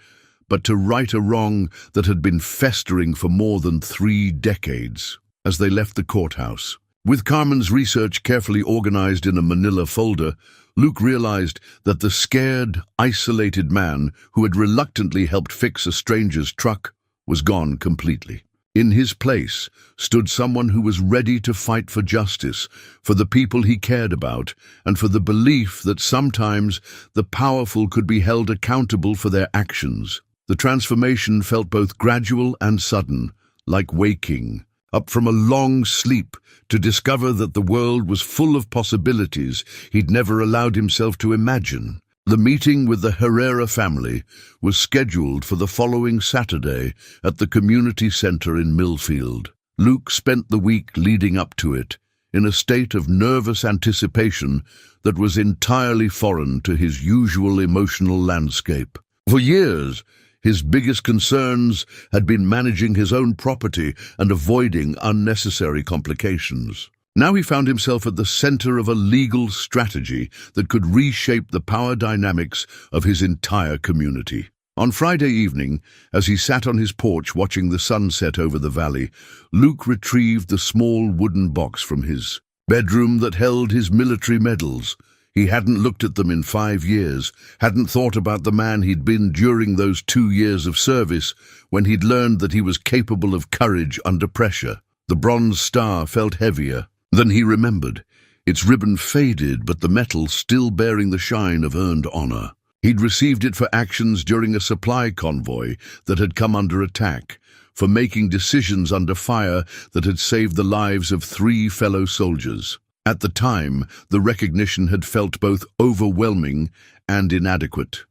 but to right a wrong that had been festering for more than 3 decades. As they left the courthouse, with Carmen's research carefully organized in a manila folder, Luke realized that the scared, isolated man who had reluctantly helped fix a stranger's truck was gone completely. In his place stood someone who was ready to fight for justice, for the people he cared about, and for the belief that sometimes the powerful could be held accountable for their actions. The transformation felt both gradual and sudden, like waking up from a long sleep to discover that the world was full of possibilities he'd never allowed himself to imagine. The meeting with the Herrera family was scheduled for the following Saturday at the community center in Millfield. Luke spent the week leading up to it in a state of nervous anticipation that was entirely foreign to his usual emotional landscape. For years, his biggest concerns had been managing his own property and avoiding unnecessary complications. Now he found himself at the center of a legal strategy that could reshape the power dynamics of his entire community. On Friday evening, as he sat on his porch watching the sunset over the valley, Luke retrieved the small wooden box from his bedroom that held his military medals. He hadn't looked at them in 5 years, hadn't thought about the man he'd been during those 2 years of service when he'd learned that he was capable of courage under pressure. The bronze star felt heavier than he remembered, its ribbon faded but the metal still bearing the shine of earned honor. He'd received it for actions during a supply convoy that had come under attack, for making decisions under fire that had saved the lives of 3 fellow soldiers. At the time, the recognition had felt both overwhelming and inadequate.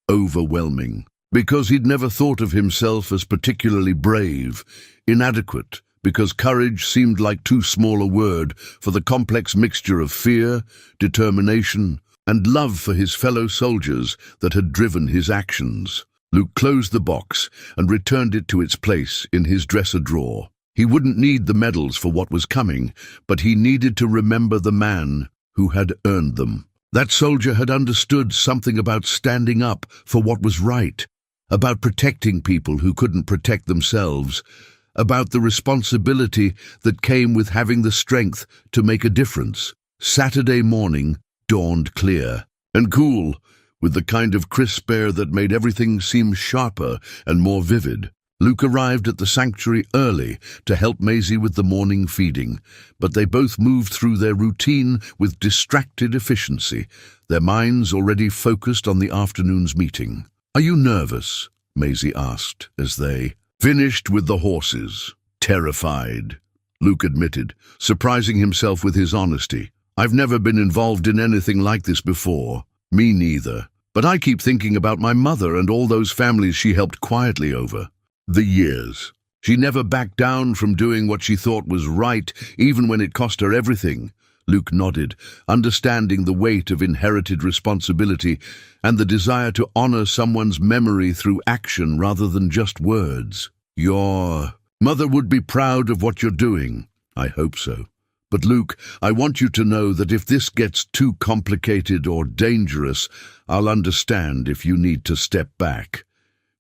Overwhelming, because he'd never thought of himself as particularly brave. Inadequate, because courage seemed like too small a word for the complex mixture of fear, determination, and love for his fellow soldiers that had driven his actions. Luke closed the box and returned it to its place in his dresser drawer. He wouldn't need the medals for what was coming, but he needed to remember the man who had earned them. That soldier had understood something about standing up for what was right, about protecting people who couldn't protect themselves, about the responsibility that came with having the strength to make a difference. Saturday morning dawned clear and cool, with the kind of crisp air that made everything seem sharper and more vivid. Luke arrived at the sanctuary early to help Maisie with the morning feeding, but they both moved through their routine with distracted efficiency, their minds already focused on the afternoon's meeting. "Are you nervous?" Maisie asked as they finished with the horses. "Terrified," Luke admitted, surprising himself with his honesty. "I've never been involved in anything like this before." "Me neither. But I keep thinking about my mother and all those families she helped quietly over the years. She never backed down from doing what she thought was right, even when it cost her everything." Luke nodded, understanding the weight of inherited responsibility and the desire to honor someone's memory through action rather than just words. "Your mother would be proud of what you're doing." "I hope so. But Luke, I want you to know that if this gets too complicated or dangerous, I'll understand if you need to step back.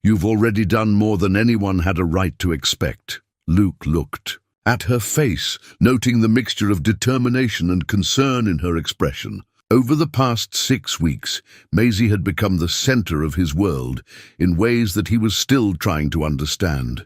You've already done more than anyone had a right to expect." Luke looked at her face, noting the mixture of determination and concern in her expression. Over the past 6 weeks, Maisie had become the center of his world in ways that he was still trying to understand.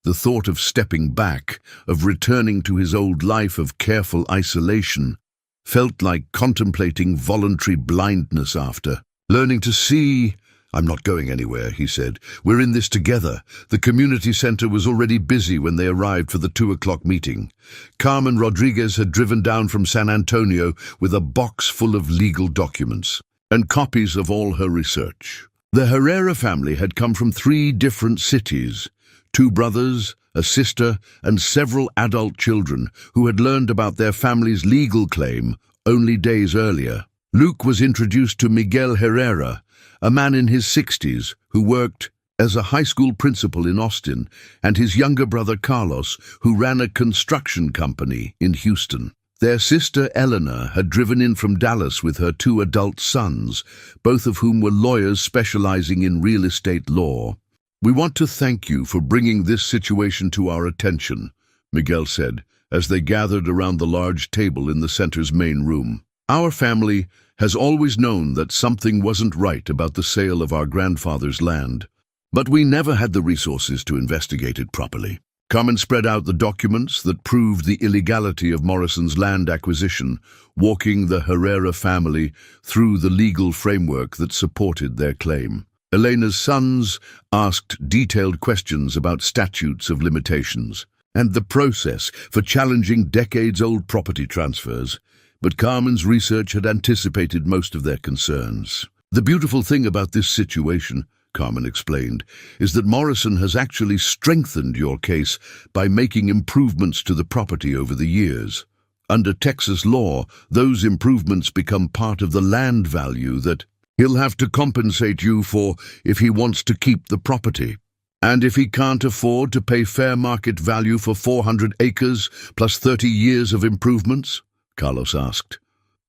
The thought of stepping back, of returning to his old life of careful isolation, felt like contemplating voluntary blindness after. Learning to see, "I'm not going anywhere," he said. "We're in this together." The community center was already busy when they arrived for the 2 o'clock meeting. Carmen Rodriguez had driven down from San Antonio with a box full of legal documents and copies of all her research. The Herrera family had come from 3 different cities, 2 brothers, a sister, and several adult children who had learned about their family's legal claim only days earlier. Luke was introduced to Miguel Herrera, a man in his 60s who worked as a high school principal in Austin, and his younger brother Carlos, who ran a construction company in Houston. Their sister Eleanor had driven in from Dallas with her 2 adult sons, both of whom were lawyers specializing in real estate law. "We want to thank you for bringing this situation to our attention," Miguel said, as they gathered around the large table in the center's main room. "Our family has always known that something wasn't right about the sale of our grandfather's land, but we never had the resources to investigate it properly." Carmen spread out the documents that proved the illegality of Morrison's land acquisition, walking the Herrera family through the legal framework that supported their claim. Elena's sons asked detailed questions about statutes of limitations and the process for challenging decades-old property transfers, but Carmen's research had anticipated most of their concerns. "The beautiful thing about this situation," Carmen explained, "is that Morrison has actually strengthened your case by making improvements to the property over the years. Under Texas law, those improvements become part of the land value that he'll have to compensate you for if he wants to keep the property. And if he can't afford to pay fair market value for 400 acres plus 30 years of improvements?" Carlos asked.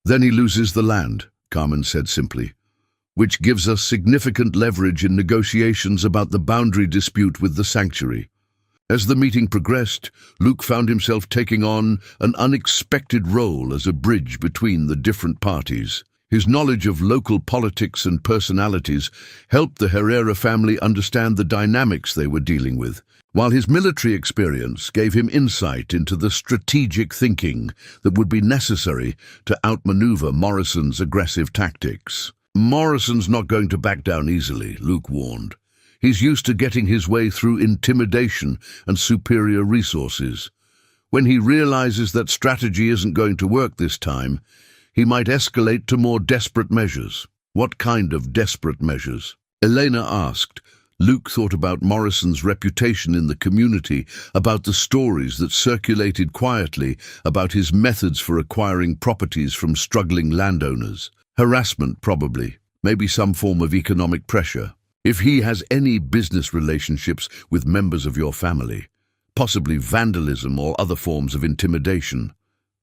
"Then he loses the land," Carmen said simply, "which gives us significant leverage in negotiations about the boundary dispute with the sanctuary." As the meeting progressed, Luke found himself taking on an unexpected role as a bridge between the different parties. His knowledge of local politics and personalities helped the Herrera family understand the dynamics they were dealing with, while his military experience gave him insight into the strategic thinking that would be necessary to outmaneuver Morrison's aggressive tactics. "Morrison's not going to back down easily," Luke warned. "He's used to getting his way through intimidation and superior resources. When he realizes that strategy isn't going to work this time, he might escalate to more desperate measures." "What kind of desperate measures?" Elena asked. Luke thought about Morrison's reputation in the community, about the stories that circulated quietly about his methods for acquiring properties from struggling landowners. Harassment, probably. Maybe some form of economic pressure. If he has any business relationships with members of your family, possibly vandalism or other forms of intimidation.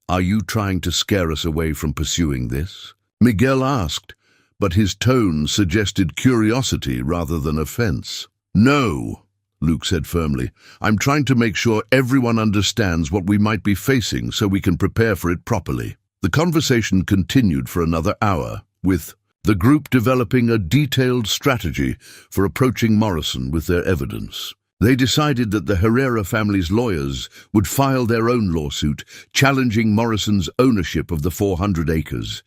"Are you trying to scare us away from pursuing this?" Miguel asked, but his tone suggested curiosity rather than offense. "No," Luke said firmly. "I'm trying to make sure everyone understands what we might be facing so we can prepare for it properly." The conversation continued for another hour, with the group developing a detailed strategy for approaching Morrison with their evidence. They decided that the Herrera family's lawyers would file their own lawsuit challenging Morrison's ownership of the 400 acres,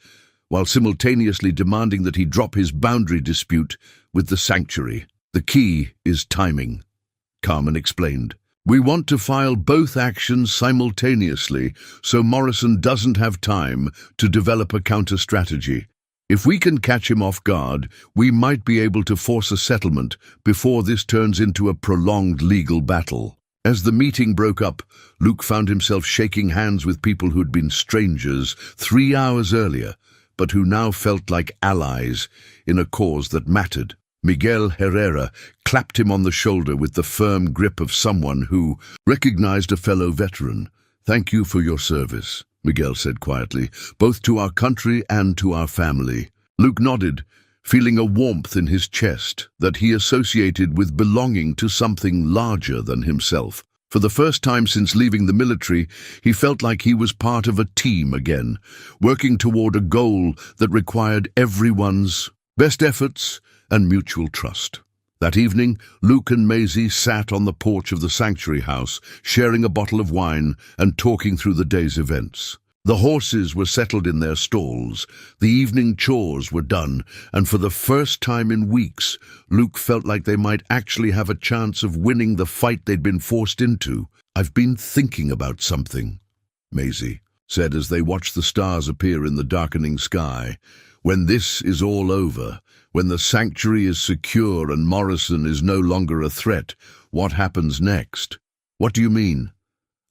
while simultaneously demanding that he drop his boundary dispute with the sanctuary. "The key is timing," Carmen explained. "We want to file both actions simultaneously so Morrison doesn't have time to develop a counter-strategy. If we can catch him off guard, we might be able to force a settlement before this turns into a prolonged legal battle." As the meeting broke up, Luke found himself shaking hands with people who'd been strangers 3 hours earlier, but who now felt like allies in a cause that mattered. Miguel Herrera clapped him on the shoulder with the firm grip of someone who recognized a fellow veteran. "Thank you for your service," Miguel said quietly, "both to our country and to our family." Luke nodded, feeling a warmth in his chest that he associated with belonging to something larger than himself. For the first time since leaving the military, he felt like he was part of a team again, working toward a goal that required everyone's best efforts and mutual trust. That evening, Luke and Maisie sat on the porch of the sanctuary house, sharing a bottle of wine and talking through the day's events. The horses were settled in their stalls, the evening chores were done, and for the first time in weeks, Luke felt like they might actually have a chance of winning the fight they'd been forced into. "I've been thinking about something," Maisie said as they watched the stars appear in the darkening sky. "When this is all over, when the sanctuary is secure and Morrison is no longer a threat, what happens next?" What do you mean?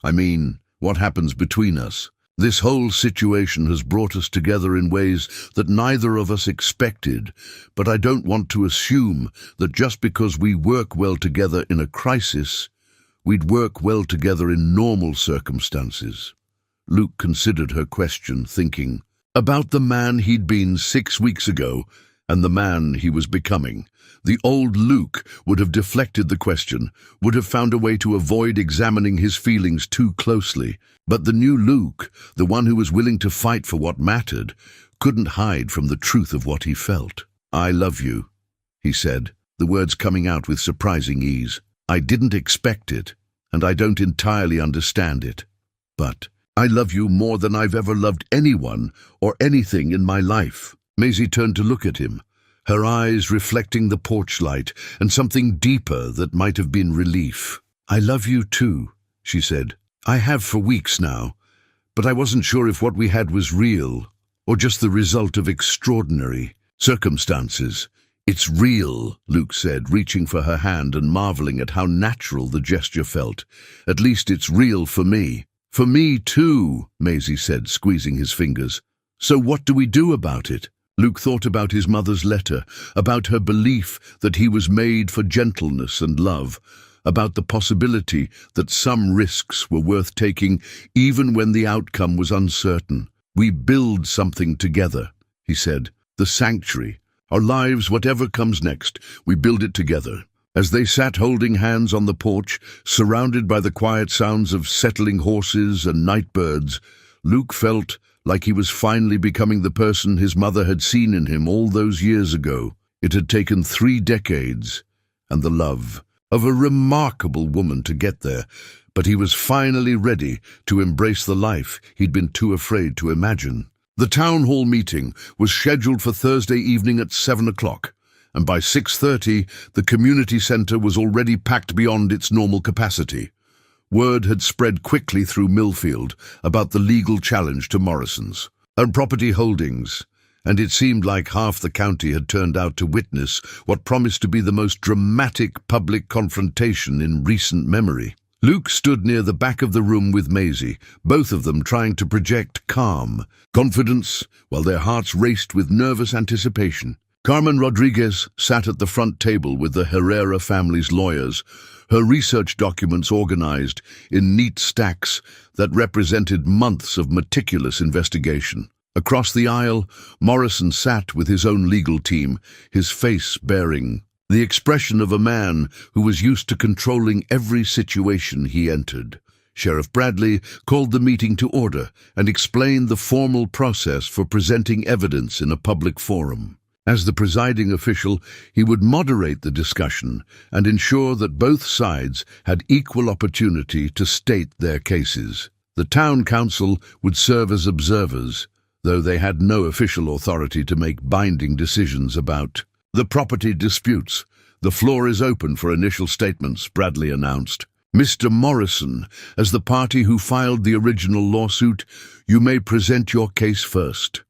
I mean, what happens between us? This whole situation has brought us together in ways that neither of us expected, but I don't want to assume that just because we work well together in a crisis, we'd work well together in normal circumstances. Luke considered her question, thinking about the man he'd been 6 weeks ago and the man he was becoming. The old Luke would have deflected the question, would have found a way to avoid examining his feelings too closely. But the new Luke, the one who was willing to fight for what mattered, couldn't hide from the truth of what he felt. "I love you," he said, the words coming out with surprising ease. "I didn't expect it, and I don't entirely understand it. But I love you more than I've ever loved anyone or anything in my life." Maisie turned to look at him, her eyes reflecting the porch light and something deeper that might have been relief. "I love you too," she said. "I have for weeks now, but I wasn't sure if what we had was real or just the result of extraordinary circumstances." "It's real," Luke said, reaching for her hand and marveling at how natural the gesture felt. "At least it's real for me." "For me too," Maisie said, squeezing his fingers. "So what do we do about it?" Luke thought about his mother's letter, about her belief that he was made for gentleness and love, about the possibility that some risks were worth taking even when the outcome was uncertain. "We build something together," he said. "The sanctuary. Our lives, whatever comes next, we build it together." As they sat holding hands on the porch, surrounded by the quiet sounds of settling horses and night birds, Luke felt like he was finally becoming the person his mother had seen in him all those years ago. It had taken 3 decades and the love of a remarkable woman to get there, but he was finally ready to embrace the life he'd been too afraid to imagine. The town hall meeting was scheduled for Thursday evening at 7 o'clock, and by 6:30 the community centre was already packed beyond its normal capacity. Word had spread quickly through Millfield about the legal challenge to Morrison's and property holdings, and it seemed like half the county had turned out to witness what promised to be the most dramatic public confrontation in recent memory. Luke stood near the back of the room with Maisie, both of them trying to project calm, confidence, while their hearts raced with nervous anticipation. Carmen Rodriguez sat at the front table with the Herrera family's lawyers, her research documents organized in neat stacks that represented months of meticulous investigation. Across the aisle, Morrison sat with his own legal team, his face bearing the expression of a man who was used to controlling every situation he entered. Sheriff Bradley called the meeting to order and explained the formal process for presenting evidence in a public forum. As the presiding official, he would moderate the discussion and ensure that both sides had equal opportunity to state their cases. The town council would serve as observers, though they had no official authority to make binding decisions about the property disputes. "The floor is open for initial statements," Bradley announced. "Mr. Morrison, as the party who filed the original lawsuit, you may present your case first."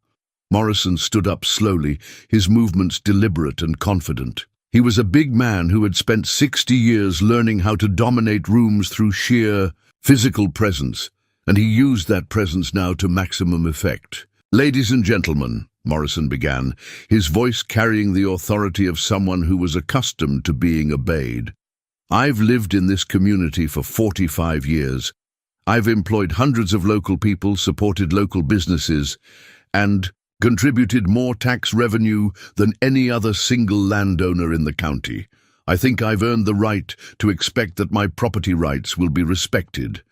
Morrison stood up slowly, his movements deliberate and confident. He was a big man who had spent 60 years learning how to dominate rooms through sheer physical presence, and he used that presence now to maximum effect. "Ladies and gentlemen," Morrison began, his voice carrying the authority of someone who was accustomed to being obeyed. "I've lived in this community for 45 years. I've employed hundreds of local people, supported local businesses, and contributed more tax revenue than any other single landowner in the county. I think I've earned the right to expect that my property rights will be respected."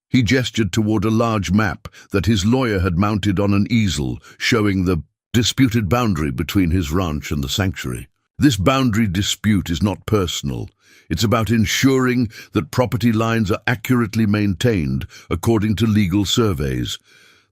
He gestured toward a large map that his lawyer had mounted on an easel, showing the disputed boundary between his ranch and the sanctuary. "This boundary dispute is not personal. It's about ensuring that property lines are accurately maintained according to legal surveys.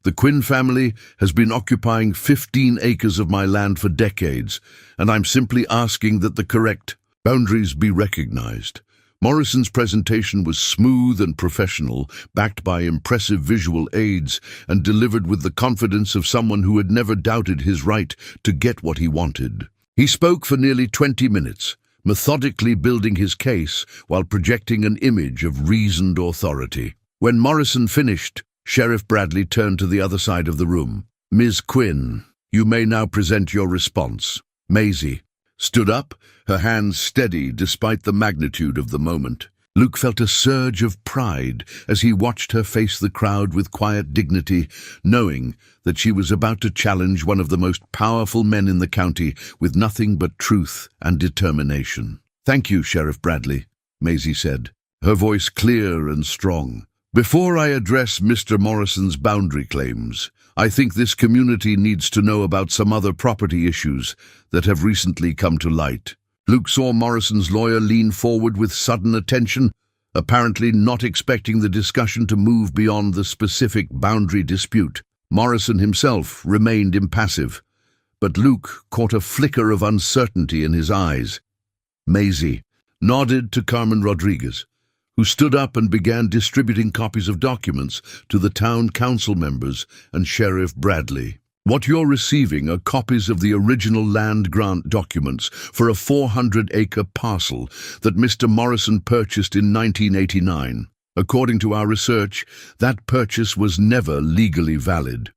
The Quinn family has been occupying 15 acres of my land for decades, and I'm simply asking that the correct boundaries be recognized." Morrison's presentation was smooth and professional, backed by impressive visual aids, and delivered with the confidence of someone who had never doubted his right to get what he wanted. He spoke for nearly 20 minutes, methodically building his case while projecting an image of reasoned authority. When Morrison finished, Sheriff Bradley turned to the other side of the room. "Ms. Quinn, you may now present your response." Maisie stood up, her hands steady despite the magnitude of the moment. Luke felt a surge of pride as he watched her face the crowd with quiet dignity, knowing that she was about to challenge one of the most powerful men in the county with nothing but truth and determination. "Thank you, Sheriff Bradley," Maisie said, her voice clear and strong. "Before I address Mr. Morrison's boundary claims, I think this community needs to know about some other property issues that have recently come to light." Luke saw Morrison's lawyer lean forward with sudden attention, apparently not expecting the discussion to move beyond the specific boundary dispute. Morrison himself remained impassive, but Luke caught a flicker of uncertainty in his eyes. Maisie nodded to Carmen Rodriguez, who stood up and began distributing copies of documents to the town council members and Sheriff Bradley. "What you're receiving are copies of the original land grant documents for a 400-acre parcel that Mr. Morrison purchased in 1989. According to our research, that purchase was never legally valid."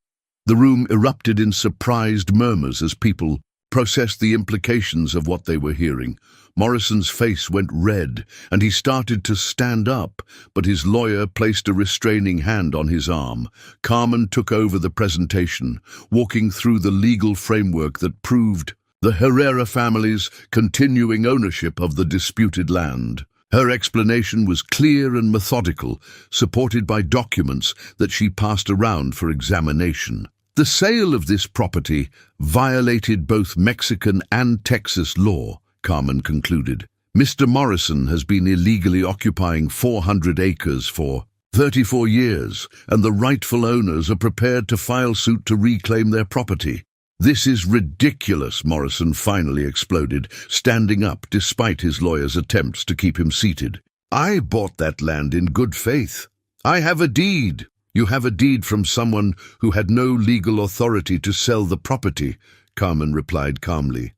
The room erupted in surprised murmurs as people processed the implications of what they were hearing. Morrison's face went red, and he started to stand up, but his lawyer placed a restraining hand on his arm. Carmen took over the presentation, walking through the legal framework that proved the Herrera family's continuing ownership of the disputed land. Her explanation was clear and methodical, supported by documents that she passed around for examination. The sale of this property violated both Mexican and Texas law, Carmen concluded. Mr. Morrison has been illegally occupying 400 acres for 34 years, and the rightful owners are prepared to file suit to reclaim their property. "This is ridiculous," Morrison finally exploded, standing up despite his lawyer's attempts to keep him seated. "I bought that land in good faith. I have a deed." "You have a deed from someone who had no legal authority to sell the property," Carmen replied calmly.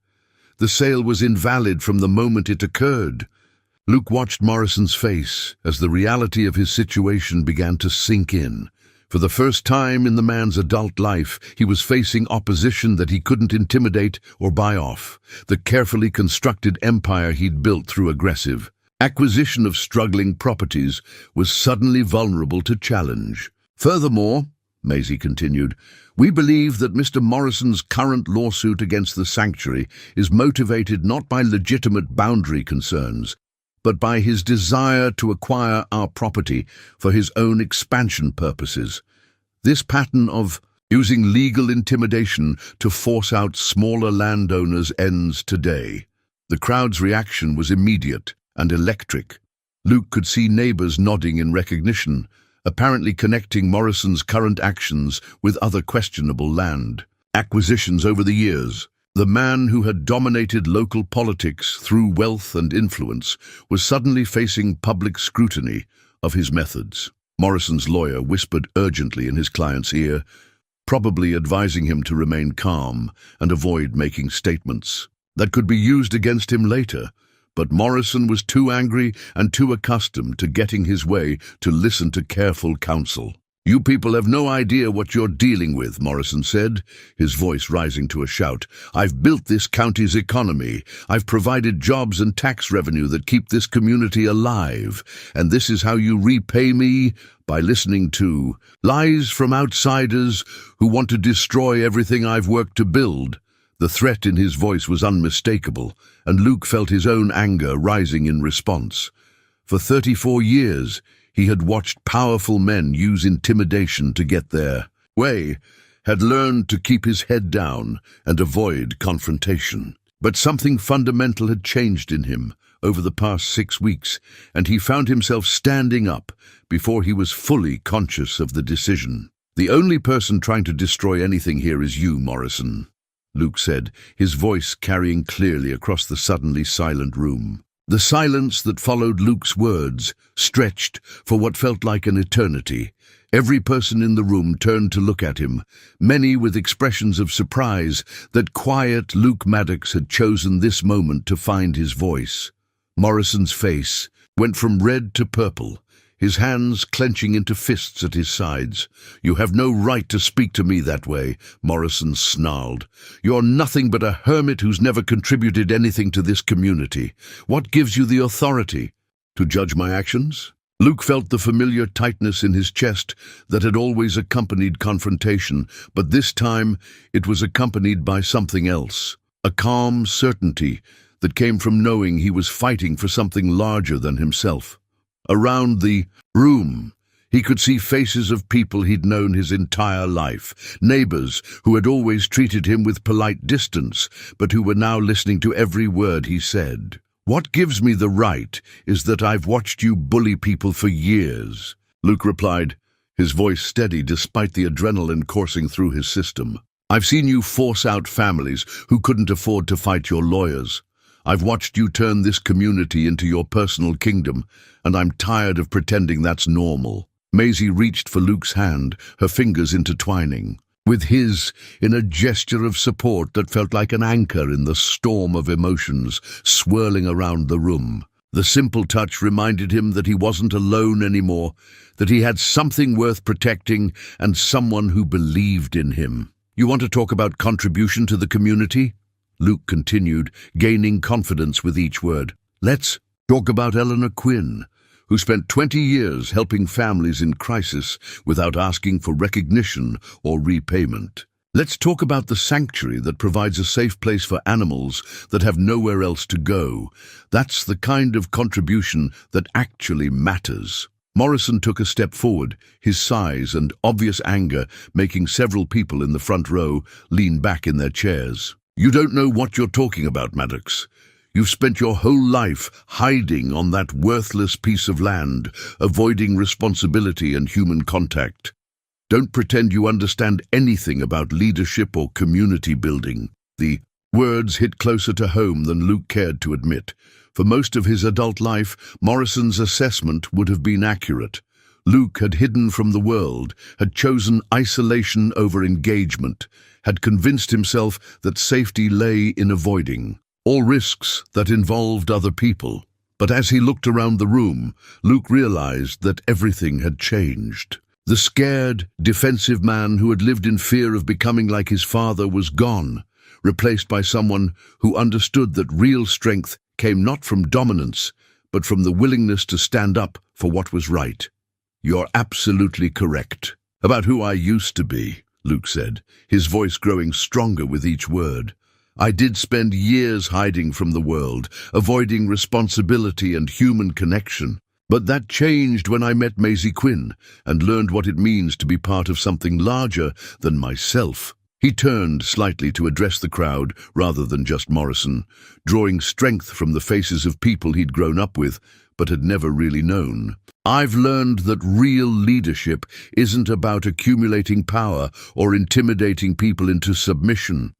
"The sale was invalid from the moment it occurred." Luke watched Morrison's face as the reality of his situation began to sink in. For the first time in the man's adult life, he was facing opposition that he couldn't intimidate or buy off. The carefully constructed empire he'd built through aggressive acquisition of struggling properties was suddenly vulnerable to challenge. "Furthermore," Maisie continued, "we believe that Mr. Morrison's current lawsuit against the sanctuary is motivated not by legitimate boundary concerns, but by his desire to acquire our property for his own expansion purposes. This pattern of using legal intimidation to force out smaller landowners ends today." The crowd's reaction was immediate and electric. Luke could see neighbors nodding in recognition, apparently connecting Morrison's current actions with other questionable land acquisitions over the years. The man who had dominated local politics through wealth and influence was suddenly facing public scrutiny of his methods. Morrison's lawyer whispered urgently in his client's ear, probably advising him to remain calm and avoid making statements that could be used against him later. But Morrison was too angry and too accustomed to getting his way to listen to careful counsel. "You people have no idea what you're dealing with," Morrison said, his voice rising to a shout. "I've built this county's economy. I've provided jobs and tax revenue that keep this community alive. And this is how you repay me? By listening to lies from outsiders who want to destroy everything I've worked to build." The threat in his voice was unmistakable, and Luke felt his own anger rising in response. For 34 years, he had watched powerful men use intimidation to get their way, had learned to keep his head down and avoid confrontation. But something fundamental had changed in him over the past 6 weeks, and he found himself standing up before he was fully conscious of the decision. "The only person trying to destroy anything here is you, Morrison," Luke said, his voice carrying clearly across the suddenly silent room. The silence that followed Luke's words stretched for what felt like an eternity. Every person in the room turned to look at him, many with expressions of surprise that quiet Luke Maddox had chosen this moment to find his voice. Morrison's face went from red to purple, his hands clenching into fists at his sides. "You have no right to speak to me that way," Morrison snarled. "You're nothing but a hermit who's never contributed anything to this community. What gives you the authority to judge my actions?" Luke felt the familiar tightness in his chest that had always accompanied confrontation, but this time it was accompanied by something else, a calm certainty that came from knowing he was fighting for something larger than himself. Around the room, he could see faces of people he'd known his entire life, neighbors who had always treated him with polite distance, but who were now listening to every word he said. "What gives me the right is that I've watched you bully people for years," Luke replied, his voice steady despite the adrenaline coursing through his system. "I've seen you force out families who couldn't afford to fight your lawyers. I've watched you turn this community into your personal kingdom, and I'm tired of pretending that's normal." Maisie reached for Luke's hand, her fingers intertwining with his in a gesture of support that felt like an anchor in the storm of emotions swirling around the room. The simple touch reminded him that he wasn't alone anymore, that he had something worth protecting and someone who believed in him. "You want to talk about contribution to the community?" Luke continued, gaining confidence with each word. "Let's talk about Eleanor Quinn, who spent 20 years helping families in crisis without asking for recognition or repayment. Let's talk about the sanctuary that provides a safe place for animals that have nowhere else to go. That's the kind of contribution that actually matters." Morrison took a step forward, his size and obvious anger making several people in the front row lean back in their chairs. "You don't know what you're talking about, Maddox. You've spent your whole life hiding on that worthless piece of land, avoiding responsibility and human contact. Don't pretend you understand anything about leadership or community building." The words hit closer to home than Luke cared to admit. For most of his adult life, Morrison's assessment would have been accurate. Luke had hidden from the world, had chosen isolation over engagement, had convinced himself that safety lay in avoiding all risks that involved other people. But as he looked around the room, Luke realized that everything had changed. The scared, defensive man who had lived in fear of becoming like his father was gone, replaced by someone who understood that real strength came not from dominance, but from the willingness to stand up for what was right. "You're absolutely correct about who I used to be," Luke said, his voice growing stronger with each word. "I did spend years hiding from the world, avoiding responsibility and human connection. But that changed when I met Maisie Quinn and learned what it means to be part of something larger than myself." He turned slightly to address the crowd rather than just Morrison, drawing strength from the faces of people he'd grown up with but had never really known. "I've learned that real leadership isn't about accumulating power or intimidating people into submission.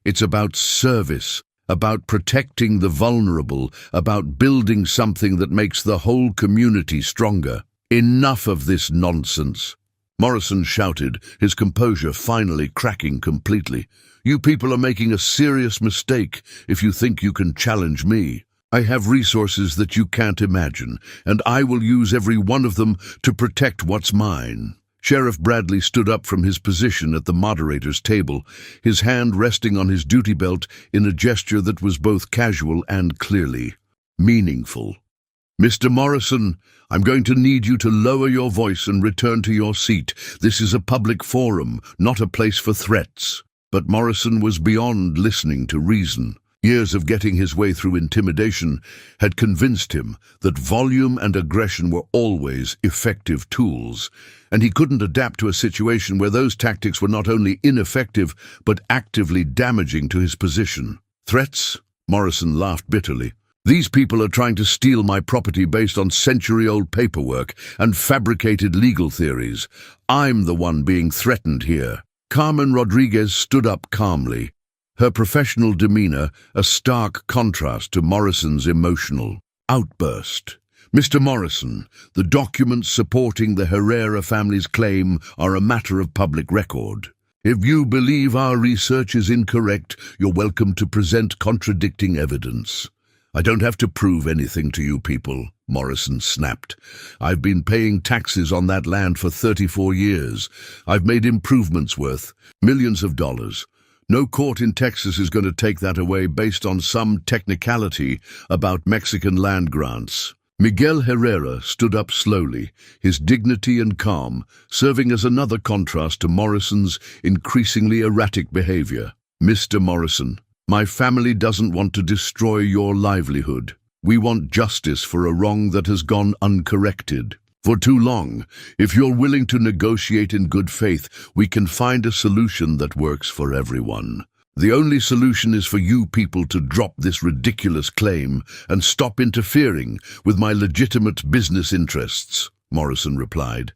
It's about service, about protecting the vulnerable, about building something that makes the whole community stronger. Enough of this nonsense." Morrison shouted, his composure finally cracking completely. "You people are making a serious mistake if you think you can challenge me. I have resources that you can't imagine, and I will use every one of them to protect what's mine." Sheriff Bradley stood up from his position at the moderator's table, his hand resting on his duty belt in a gesture that was both casual and clearly meaningful. "Mr. Morrison, I'm going to need you to lower your voice and return to your seat. This is a public forum, not a place for threats." But Morrison was beyond listening to reason. Years of getting his way through intimidation had convinced him that volume and aggression were always effective tools, and he couldn't adapt to a situation where those tactics were not only ineffective but actively damaging to his position. "Threats?" Morrison laughed bitterly. "These people are trying to steal my property based on century-old paperwork and fabricated legal theories. I'm the one being threatened here." Carmen Rodriguez stood up calmly, her professional demeanor a stark contrast to Morrison's emotional outburst. Mr. Morrison, the documents supporting the Herrera family's claim are a matter of public record. If you believe our research is incorrect, you're welcome to present contradicting evidence. I don't have to prove anything to you people, Morrison snapped. I've been paying taxes on that land for 34 years. I've made improvements worth millions of dollars. No court in Texas is going to take that away based on some technicality about Mexican land grants. Miguel Herrera stood up slowly, his dignity and calm serving as another contrast to Morrison's increasingly erratic behavior. Mr. Morrison, my family doesn't want to destroy your livelihood. We want justice for a wrong that has gone uncorrected. For too long, if you're willing to negotiate in good faith, we can find a solution that works for everyone. The only solution is for you people to drop this ridiculous claim and stop interfering with my legitimate business interests, Morrison replied.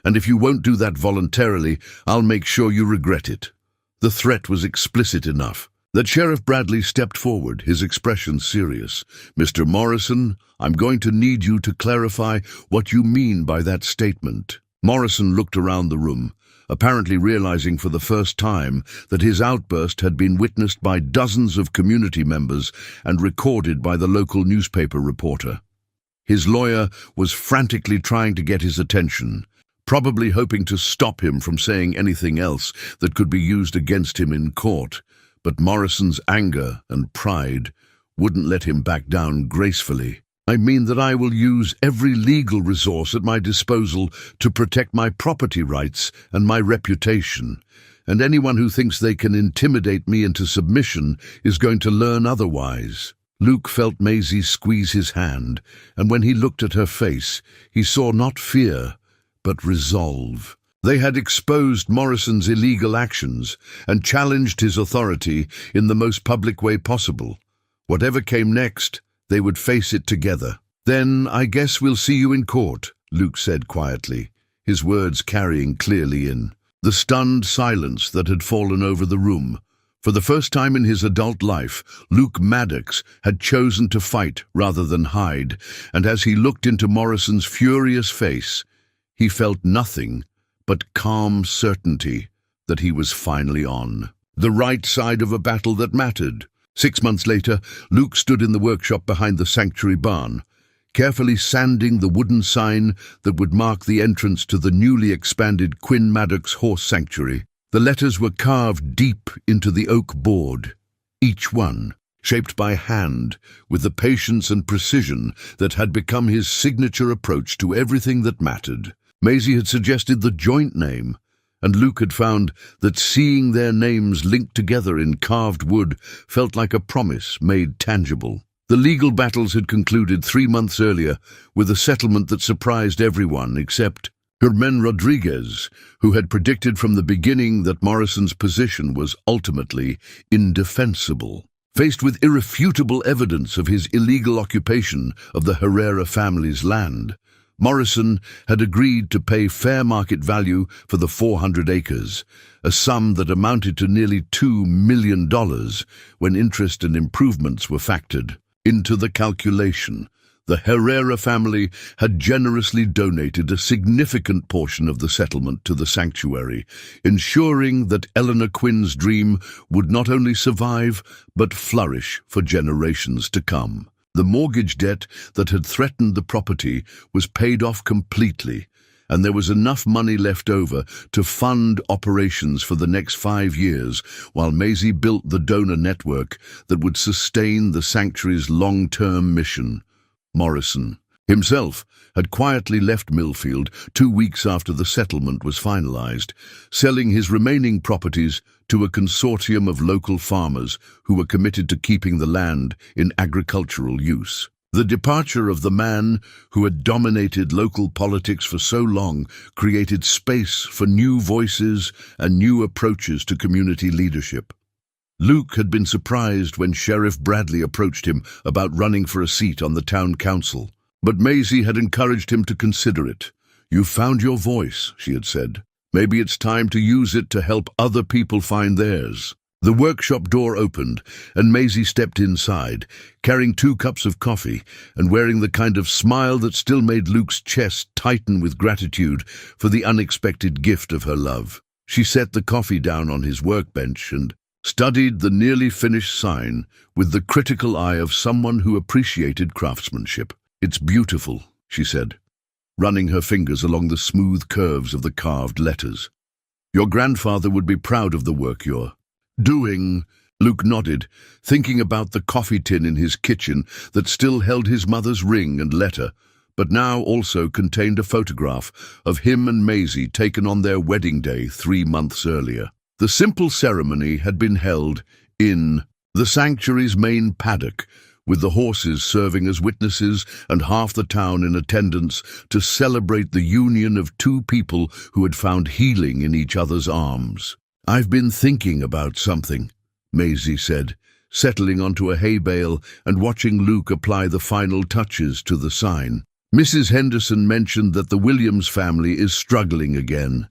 And if you won't do that voluntarily, I'll make sure you regret it. The threat was explicit enough that Sheriff Bradley stepped forward, his expression serious. Mr. Morrison, I'm going to need you to clarify what you mean by that statement. Morrison looked around the room, apparently realizing for the first time that his outburst had been witnessed by dozens of community members and recorded by the local newspaper reporter. His lawyer was frantically trying to get his attention, probably hoping to stop him from saying anything else that could be used against him in court. But Morrison's anger and pride wouldn't let him back down gracefully. I mean that I will use every legal resource at my disposal to protect my property rights and my reputation, and anyone who thinks they can intimidate me into submission is going to learn otherwise. Luke felt Maisie squeeze his hand, and when he looked at her face, he saw not fear, but resolve. They had exposed Morrison's illegal actions and challenged his authority in the most public way possible. Whatever came next, they would face it together. Then I guess we'll see you in court, Luke said quietly, his words carrying clearly in the stunned silence that had fallen over the room. For the first time in his adult life, Luke Maddox had chosen to fight rather than hide, and as he looked into Morrison's furious face, he felt nothing but calm certainty that he was finally on the right side of a battle that mattered. 6 months later, Luke stood in the workshop behind the sanctuary barn, carefully sanding the wooden sign that would mark the entrance to the newly expanded Quinn Maddox Horse Sanctuary. The letters were carved deep into the oak board, each one shaped by hand with the patience and precision that had become his signature approach to everything that mattered. Maisie had suggested the joint name, and Luke had found that seeing their names linked together in carved wood felt like a promise made tangible. The legal battles had concluded 3 months earlier with a settlement that surprised everyone except Herman Rodriguez, who had predicted from the beginning that Morrison's position was ultimately indefensible. Faced with irrefutable evidence of his illegal occupation of the Herrera family's land, Morrison had agreed to pay fair market value for the 400 acres, a sum that amounted to nearly $2 million when interest and improvements were factored into the calculation. The Herrera family had generously donated a significant portion of the settlement to the sanctuary, ensuring that Eleanor Quinn's dream would not only survive but flourish for generations to come. The mortgage debt that had threatened the property was paid off completely, and there was enough money left over to fund operations for the next 5 years while Maisie built the donor network that would sustain the sanctuary's long-term mission. Morrison himself had quietly left Millfield 2 weeks after the settlement was finalized, selling his remaining properties to a consortium of local farmers who were committed to keeping the land in agricultural use. The departure of the man who had dominated local politics for so long created space for new voices and new approaches to community leadership. Luke had been surprised when Sheriff Bradley approached him about running for a seat on the town council, but Maisie had encouraged him to consider it. "You've found your voice," she had said. "Maybe it's time to use it to help other people find theirs." The workshop door opened, and Maisie stepped inside, carrying 2 cups of coffee and wearing the kind of smile that still made Luke's chest tighten with gratitude for the unexpected gift of her love. She set the coffee down on his workbench and studied the nearly finished sign with the critical eye of someone who appreciated craftsmanship. "It's beautiful," she said, running her fingers along the smooth curves of the carved letters. "Your grandfather would be proud of the work you're doing." Luke nodded, thinking about the coffee tin in his kitchen that still held his mother's ring and letter, but now also contained a photograph of him and Maisie taken on their wedding day 3 months earlier. The simple ceremony had been held in the sanctuary's main paddock, with the horses serving as witnesses and half the town in attendance to celebrate the union of 2 people who had found healing in each other's arms. "I've been thinking about something," Maisie said, settling onto a hay bale and watching Luke apply the final touches to the sign. "Mrs. Henderson mentioned that the Williams family is struggling again.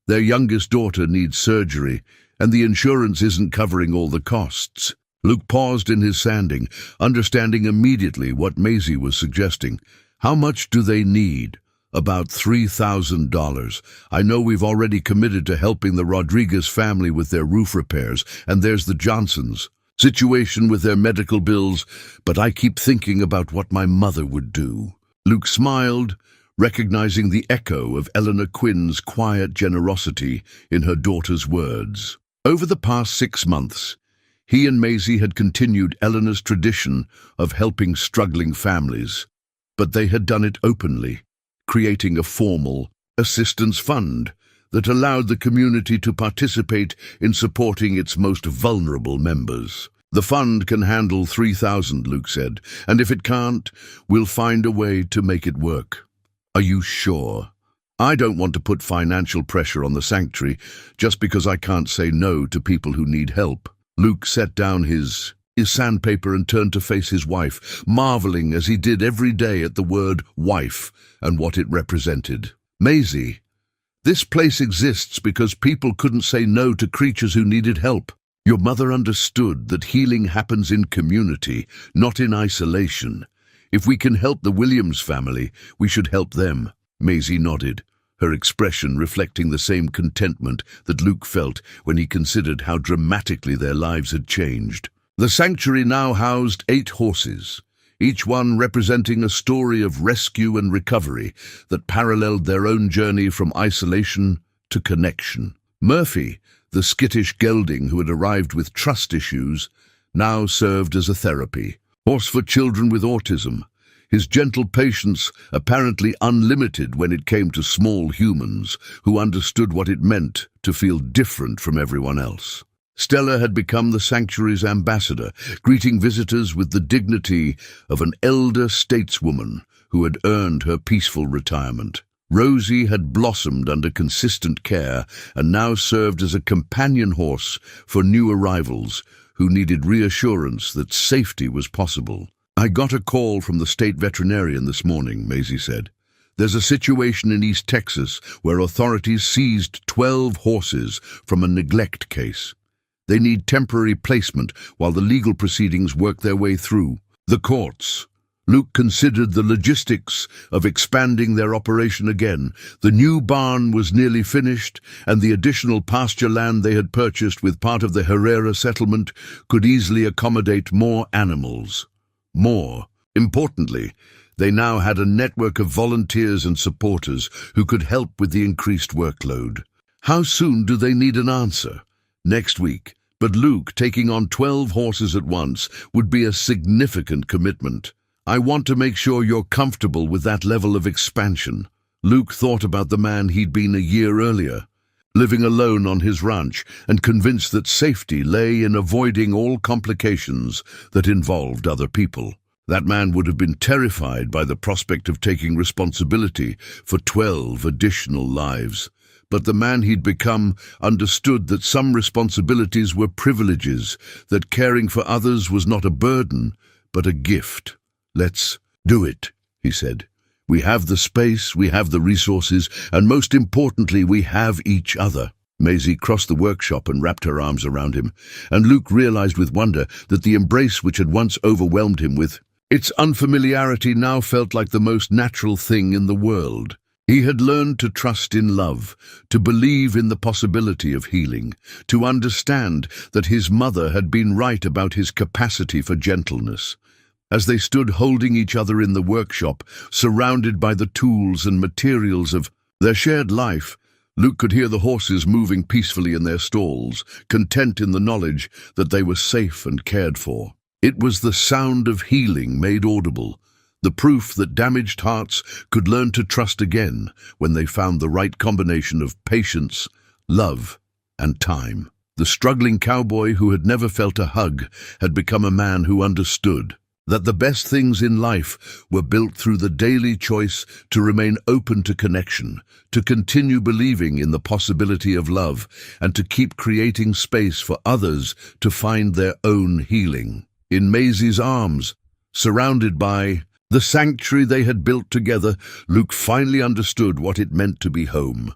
Their youngest daughter needs surgery, and the insurance isn't covering all the costs." Luke paused in his sanding, understanding immediately what Maisie was suggesting. "How much do they need?" "About $3,000. I know we've already committed to helping the Rodriguez family with their roof repairs, and there's the Johnsons' situation with their medical bills, but I keep thinking about what my mother would do." Luke smiled, recognizing the echo of Eleanor Quinn's quiet generosity in her daughter's words. Over the past 6 months, he and Maisie had continued Eleanor's tradition of helping struggling families, but they had done it openly, creating a formal assistance fund that allowed the community to participate in supporting its most vulnerable members. "The fund can handle 3,000, Luke said, "and if it can't, we'll find a way to make it work." "Are you sure?" "I don't want to put financial pressure on the sanctuary just because I can't say no to people who need help." Luke set down his sandpaper and turned to face his wife, marveling as he did every day at the word wife and what it represented. "Maisie, this place exists because people couldn't say no to creatures who needed help. Your mother understood that healing happens in community, not in isolation. If we can help the Williams family, we should help them." Maisie nodded, her expression reflecting the same contentment that Luke felt when he considered how dramatically their lives had changed. The sanctuary now housed 8 horses, each one representing a story of rescue and recovery that paralleled their own journey from isolation to connection. Murphy, the skittish gelding who had arrived with trust issues, now served as a therapy horse for children with autism, his gentle patience apparently unlimited when it came to small humans who understood what it meant to feel different from everyone else. Stella had become the sanctuary's ambassador, greeting visitors with the dignity of an elder stateswoman who had earned her peaceful retirement. Rosie had blossomed under consistent care and now served as a companion horse for new arrivals who needed reassurance that safety was possible. "I got a call from the state veterinarian this morning," Maisie said. "There's a situation in East Texas where authorities seized 12 horses from a neglect case. They need temporary placement while the legal proceedings work their way through the courts." Luke considered the logistics of expanding their operation again. The new barn was nearly finished, and the additional pasture land they had purchased with part of the Herrera settlement could easily accommodate more animals. More importantly, they now had a network of volunteers and supporters who could help with the increased workload. How soon do they need an answer? Next week, but Luke taking on 12 horses at once would be a significant commitment. "I want to make sure you're comfortable with that level of expansion." Luke thought about the man he'd been a year earlier, living alone on his ranch and convinced that safety lay in avoiding all complications that involved other people. That man would have been terrified by the prospect of taking responsibility for 12 additional lives. But the man he'd become understood that some responsibilities were privileges, that caring for others was not a burden, but a gift. "Let's do it," he said. "We have the space, we have the resources, and most importantly, we have each other." Maisie crossed the workshop and wrapped her arms around him, and Luke realized with wonder that the embrace which had once overwhelmed him with its unfamiliarity now felt like the most natural thing in the world. He had learned to trust in love, to believe in the possibility of healing, to understand that his mother had been right about his capacity for gentleness. As they stood holding each other in the workshop, surrounded by the tools and materials of their shared life, Luke could hear the horses moving peacefully in their stalls, content in the knowledge that they were safe and cared for. It was the sound of healing made audible, the proof that damaged hearts could learn to trust again when they found the right combination of patience, love, and time. The struggling cowboy who had never felt a hug had become a man who understood that the best things in life were built through the daily choice to remain open to connection, to continue believing in the possibility of love, and to keep creating space for others to find their own healing. In Maisie's arms, surrounded by the sanctuary they had built together, Luke finally understood what it meant to be home.